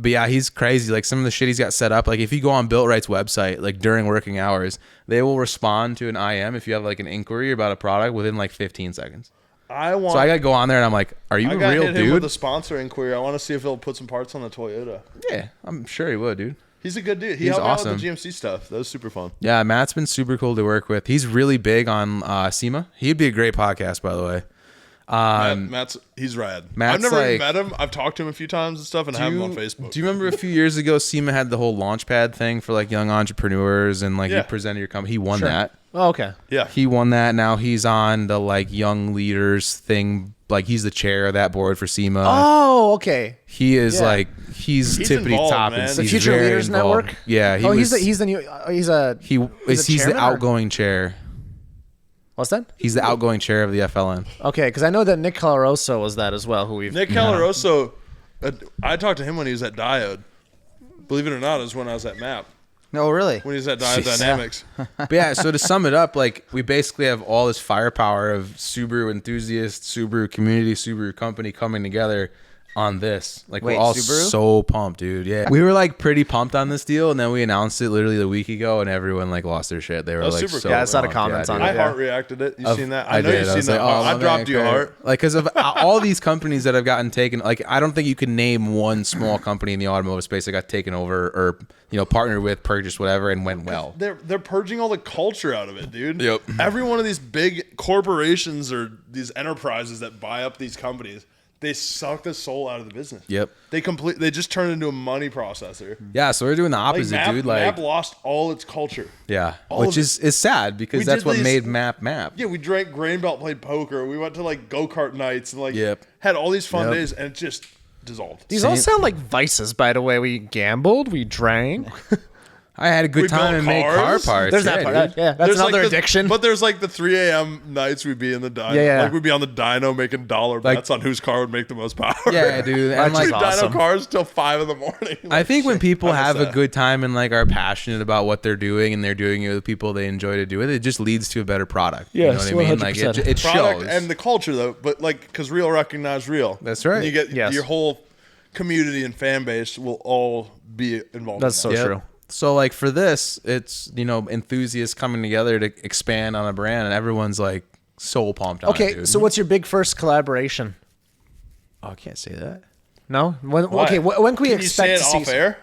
but yeah, he's crazy. Like some of the shit he's got set up. Like if you go on Built-Right's website, like during working hours, they will respond to an IM if you have like an inquiry about a product within like 15 seconds. So I gotta go on there and I'm like, are you I a got real hit him with a dude? sponsor inquiry. I want to see if he'll put some parts on the Toyota. Yeah, I'm sure he would, dude. He's a good dude. He He's helped awesome. out with the GMC stuff. That was super fun. Yeah, Matt's been super cool to work with. He's really big on SEMA. He'd be a great podcast, by the way. He's rad. Matt's I've never even like- met him. I've talked to him a few times and stuff, and I have him on Facebook. Do you remember a few years ago, SEMA had the whole Launchpad thing for like young entrepreneurs and like Yeah. you presented your company. He won that. Oh, okay. Yeah. He won that. Now he's on the like young leaders thing. Like he's the chair of that board for SEMA. Oh, okay. He is Yeah. like he's tippity involved, top. man. And The he's Future very Leaders involved. Network? Yeah, He's the new. He's he's the chairman, or- outgoing chair. What's that? He's the outgoing chair of the FLN. Okay, because I know that Nick Colaroso was that as well. Who we've Nick Calaroso, I talked to him when he was at Diode. Believe it or not, it was when I was at MAP. No, really. When he was at Diode Dynamics. But yeah, so to sum it up, like we basically have all this firepower of Subaru enthusiasts, Subaru community, Subaru company coming together on this. Like Wait, we're all Subaru? so pumped, dude. Yeah, we were like pretty pumped on this deal, and then we announced it literally a week ago, and everyone like lost their shit. They were was like, super so cool. Yeah, I saw the pumped. comments on dude. it. I Yeah. heart reacted it. You seen that? I know did. you've I seen was that. like, oh, I my dropped man, you a great. heart. Like, because of all these companies that have gotten taken, like, I don't think you can name one small company in the automotive space that got taken over or, partnered with, purchased, whatever, and went well. They're purging all the culture out of it, dude. Yep. Every one of these big corporations or these enterprises that buy up these companies, they suck the soul out of the business. Yep. They just turn into a money processor. Yeah, so we're doing the Like opposite, Map, dude. Map Like, lost all its culture. yeah, all which of is sad because We that's did what these- made Map. Yeah, we drank grain belt, played poker. We went to like go-kart nights and like Yep. had all these fun Yep. days, and it just dissolved. These all Same. sound like vices, by the way. We gambled, we drank. I had a good We time built and made car cars. parts. There's yeah, that part. dude. Yeah, that's There's another like addiction. But there's like the 3 a.m. nights we'd be in the dyno. Yeah. Like we'd be on the dyno making dollar Like- bets on whose car would make the most power. Yeah, dude. And That's like, Dude, awesome. dyno cars till 5 in the morning. I think when people I miss have a that. good time and like are passionate about what they're doing and they're doing it with people they enjoy to do it, it just leads to a better product. You know Yes, what I mean? Like 100%. it product shows. and the culture though, but like because real recognize real. That's right. And you get Yes. your whole community and fan base will all be involved. That's in so that. true. So like for this, it's enthusiasts coming together to expand on a brand, and everyone's like so pumped on it. Okay, Dude. so what's your big first collaboration? Oh, I can't say that. No? When, Why? okay, when can we Can you say expect it to see? off air?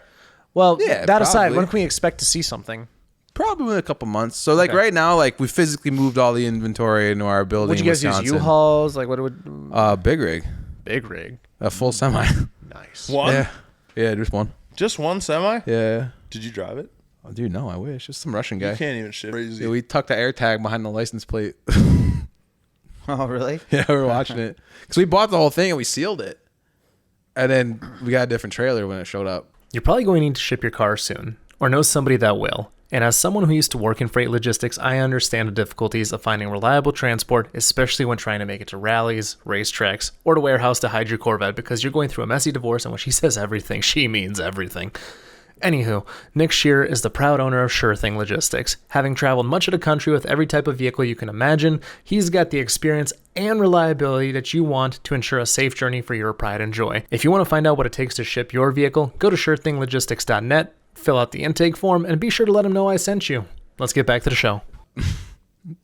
Well, Yeah, that aside, probably. when can we expect to see something? Probably in a couple months. So like Okay. right now, like we physically moved all the inventory into our building. Would you guys in use Wisconsin. U-Hauls? Like what would Big rig, big rig? a full semi. Nice. One? Yeah, just one. Just one semi? Yeah. Did you drive it? Oh, dude, no, I wish. Just some Russian guy. You can't even shit. Crazy. Yeah, we tucked the air tag behind the license plate. Oh, really? Yeah, we were watching it because we bought the whole thing and we sealed it, and then we got a different trailer when it showed up. You're probably going to need to ship your car soon, or know somebody that will. And as someone who used to work in freight logistics, I understand the difficulties of finding reliable transport, especially when trying to make it to rallies, racetracks, or to warehouse to hide your Corvette because you're going through a messy divorce, and when she says everything, she means everything. Anywho, Nick Shearer is the proud owner of Sure Thing Logistics. Having traveled much of the country with every type of vehicle you can imagine, he's got the experience and reliability that you want to ensure a safe journey for your pride and joy. If you want to find out what it takes to ship your vehicle, go to surethlinglogistics.net, fill out the intake form, and be sure to let him know I sent you. Let's get back to the show.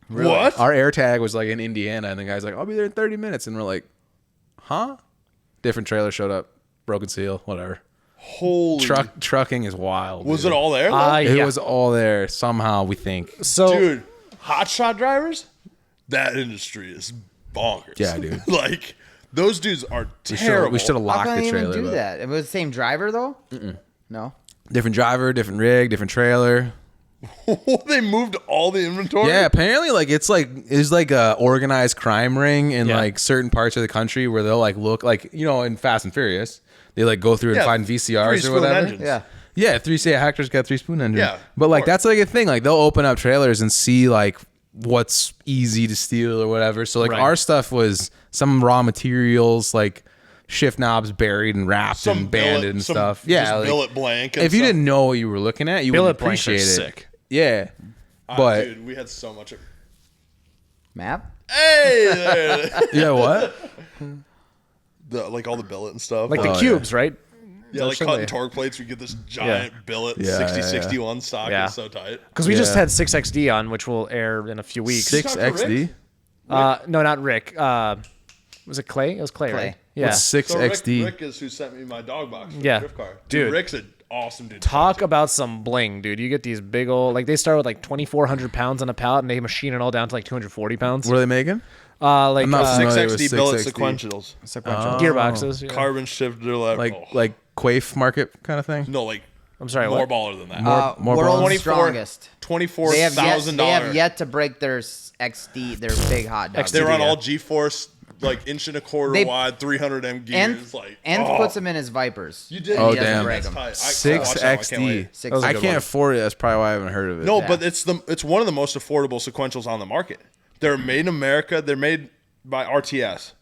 What? Our air tag was like in Indiana, and the guy's like, "I'll be there in 30 minutes," and we're like, "Huh?" Different trailer showed up, broken seal, whatever. Holy. Trucking is wild. Was dude. it all there? though? It Yeah. was all there somehow. We think. So, Dude, hotshot drivers? That industry is bonkers. Yeah, dude. Like, those dudes are terrible. We should have How locked can the they even trailer. do but- that? It was the same driver though. No. Different driver, different rig, different trailer. They moved all the inventory? Yeah, apparently, like it's like a organized crime ring in Yeah. like certain parts of the country where they'll like look like in Fast and Furious, they like go through and Yeah, find VCRs or three-spoon whatever. engines. Yeah. Yeah, Hector's got 3-spoon engine. Yeah, but like of course. that's like a thing. Like they'll open up trailers and see like what's easy to steal or whatever. So like Right. our stuff was some raw materials like shift knobs buried and wrapped and banded and stuff. Yeah, just like, billet blank. And if you stuff. didn't know what you were looking at, you Billet wouldn't blanks are appreciate it. sick. Yeah, but dude, we had so much. Map. Hey, there. yeah, what? Like all the billet and stuff. Like the Oh, cubes, right? yeah, like Essentially. cutting torque plates. We get this giant billet Yeah, 6061 stock. Yeah. It's so tight. Because we just Yeah. had 6XD on, which will air in a few weeks. 6XD. No, not Rick. Was it Clay? It was Clay, Clay. right? Yeah. What's 6XD? Rick is who sent me my dog box. For Yeah. the drift car. Dude. Rick's an awesome dude. Talk about some bling, dude. You get these big old, like they start with like 2,400 pounds on a pallet and they machine it all down to like 240 pounds. What are they making? Like I'm not familiar with 6XD billet 6XD. sequentials. Sequential. gearboxes. Yeah. Carbon shifter. Like Quaif market kind of thing. No, like I'm sorry, more what? baller than that. More World's balls? strongest. They have $24,000. yet to break their XD, their big hot dog. XD. They run Yeah. all G-force, like inch and a quarter They- wide, 300 M gears. And puts them in his Vipers. You did. And he Oh, doesn't damn. break That's 'em. tight. I watched that one, 6XD. I can't wait. Six- I good can't one. afford it. That's probably why I haven't heard of it. No, Yeah. but it's one of the most affordable sequentials on the market. They're made in America. They're made by RTS.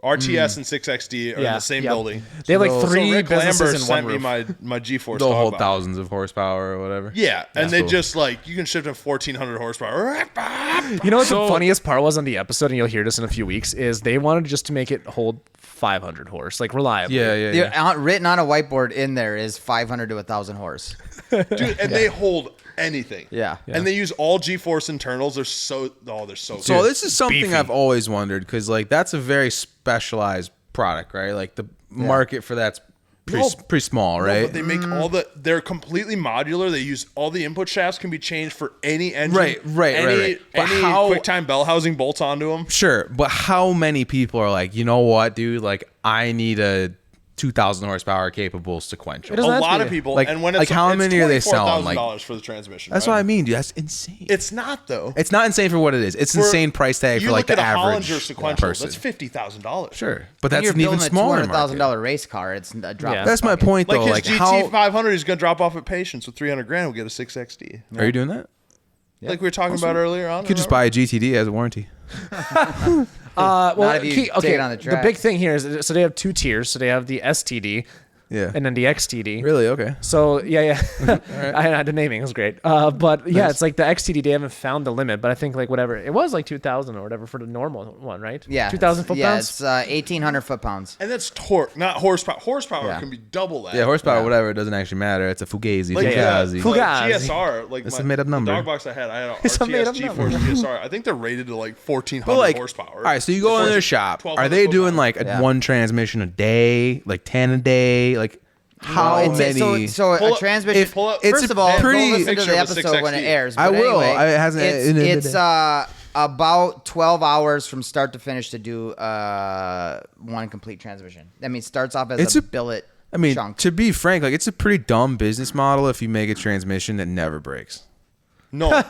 RTS and 6XD are in Yeah. the same Yep. building. They have like So three Rick businesses Lambert in one sent me roof. my G-force. They'll dog hold box. thousands of horsepower or whatever. Yeah, and they cool. just like you can shift to 1,400 horsepower. You know what the funniest part was on the episode, and you'll hear this in a few weeks, is they wanted just to make it hold 500 horse, like reliably. Yeah, yeah, yeah. Written on a whiteboard in there is 500 to 1,000 horse. Dude, and they hold anything. Yeah. And they use all G-force internals. They're so So this is something beefy. I've always wondered because like that's a very specialized product, right? Like the market for that's pretty small, right? But they make they're completely modular. They use all the input shafts can be changed for any engine. Right. But Any how- QuickTime bell housing bolts onto them. Sure, but how many people are like, you know what, dude? Like, I need a 2,000 horsepower capable sequential. It doesn't A have to lot be- of people. like- and when it's like how many are they selling? Like- $24,000 for the transmission. That's right? what I mean, dude. That's insane. It's not though. It's not insane for what it is. It's insane price tag you for like look the at a average Hollinger sequential. person. That's $50,000. Sure, but When that's you're an even building smaller a $200,000 market. race car. It's a drop. Yeah. in That's my bucket. point, though. Like Like, his how GT 500 is going to drop off at Patience with 300 grand. We'll get a 6XD. are you doing that? Like we were talking about earlier on. You could just buy a GTD as a warranty. Well, Not if you take okay. it on the The track. big thing here is so they have two tiers. So they have the STD Yeah. and then the XTD. Really? Okay. So yeah. I had the naming, it was great. But yeah, it's like the XTD. They haven't found the limit, but I think like whatever it was, like 2,000 or whatever for the normal one, right? Yeah. 2,000 foot Yeah, pounds. it's 1,800 foot pounds. And that's torque, not horsepower. Horsepower Yeah. can be double that. Yeah, horsepower, whatever. It doesn't actually matter. It's a Fugazi. Like, Fugazi. Fugazi. GSR, like It's my, a made-up number. The dog box I had an It's a RTS made-up G-force number. GSR. I think they're rated to like 1,400 But like, horsepower. all right, so you go in their shop. 1,200 Are they foot doing pounds. like a Yeah. one transmission a day, like 10 a day? Like how It's- many? So Pull a up- transmission. if- pull up- it's First a of all, pretty- go listen to picture the of a episode when it 6XD. airs. I But will. Anyway, It hasn't- It's about 12 hours from start to finish to do one complete transmission. I mean, it starts off as It's a a- billet I mean, chunk. to be frank, like it's a pretty dumb business model if you make a transmission that never breaks. No, Yeah,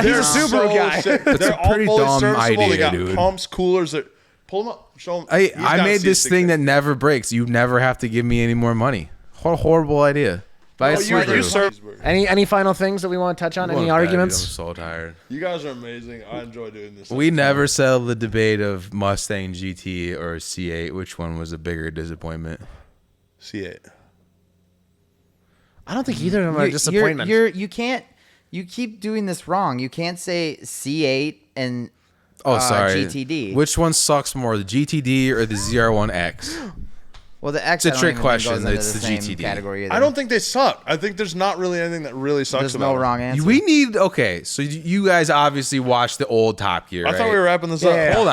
he's they're a Subaru guy. sick. That's They're a all pretty fully dumb serviceable. They idea, got dude. pumps, coolers. That pull them up. Show them. I made this thing that never breaks. You never have to give me any more money. What a horrible idea. Buy a Oh, you Subaru. serve. Any final things that we want to touch on? I'm Any going to bed, dude. arguments? I'm so tired. You guys are amazing. I enjoy doing this. We never settled the debate of Mustang GT or C8. Which one was a bigger disappointment? C8. I don't think either of them are a You- disappointment. You can't. You keep doing this wrong. You can't say C8 and Oh, sorry. GTD. Which one sucks more, the GTD or the ZR1X? Well, the X. It's a I don't trick even think question. goes into It's the same GTD. category either. I don't think they suck. I think there's not really anything that really sucks There's about no them. wrong answer. We need okay. So you guys obviously watched the old Top Gear. I right? thought we were wrapping this up. Yeah. Hold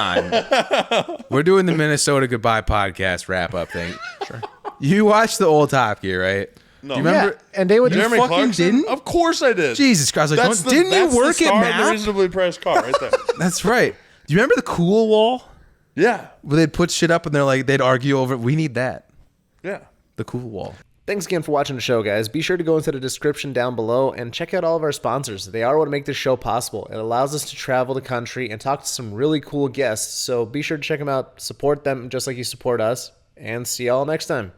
on. We're doing the Minnesota Goodbye podcast wrap up thing. Sure. You watched the old Top Gear, right? No. Do you remember? yeah, and they would. Jeremy Jeremy fucking Clarkson? didn't? Of course I did. Jesus Christ! Like, That's didn't that's you work the at star of the MAP? reasonably priced car right there. That's right. Do you remember the cool wall Yeah. where they'd put shit up and they're like they'd argue over it? We need that. Yeah. The cool wall. Thanks again for watching the show, guys. Be sure to go into the description down below and check out all of our sponsors. They are what make this show possible. It allows us to travel the country and talk to some really cool guests. So be sure to check them out, support them just like you support us, and see y'all next time.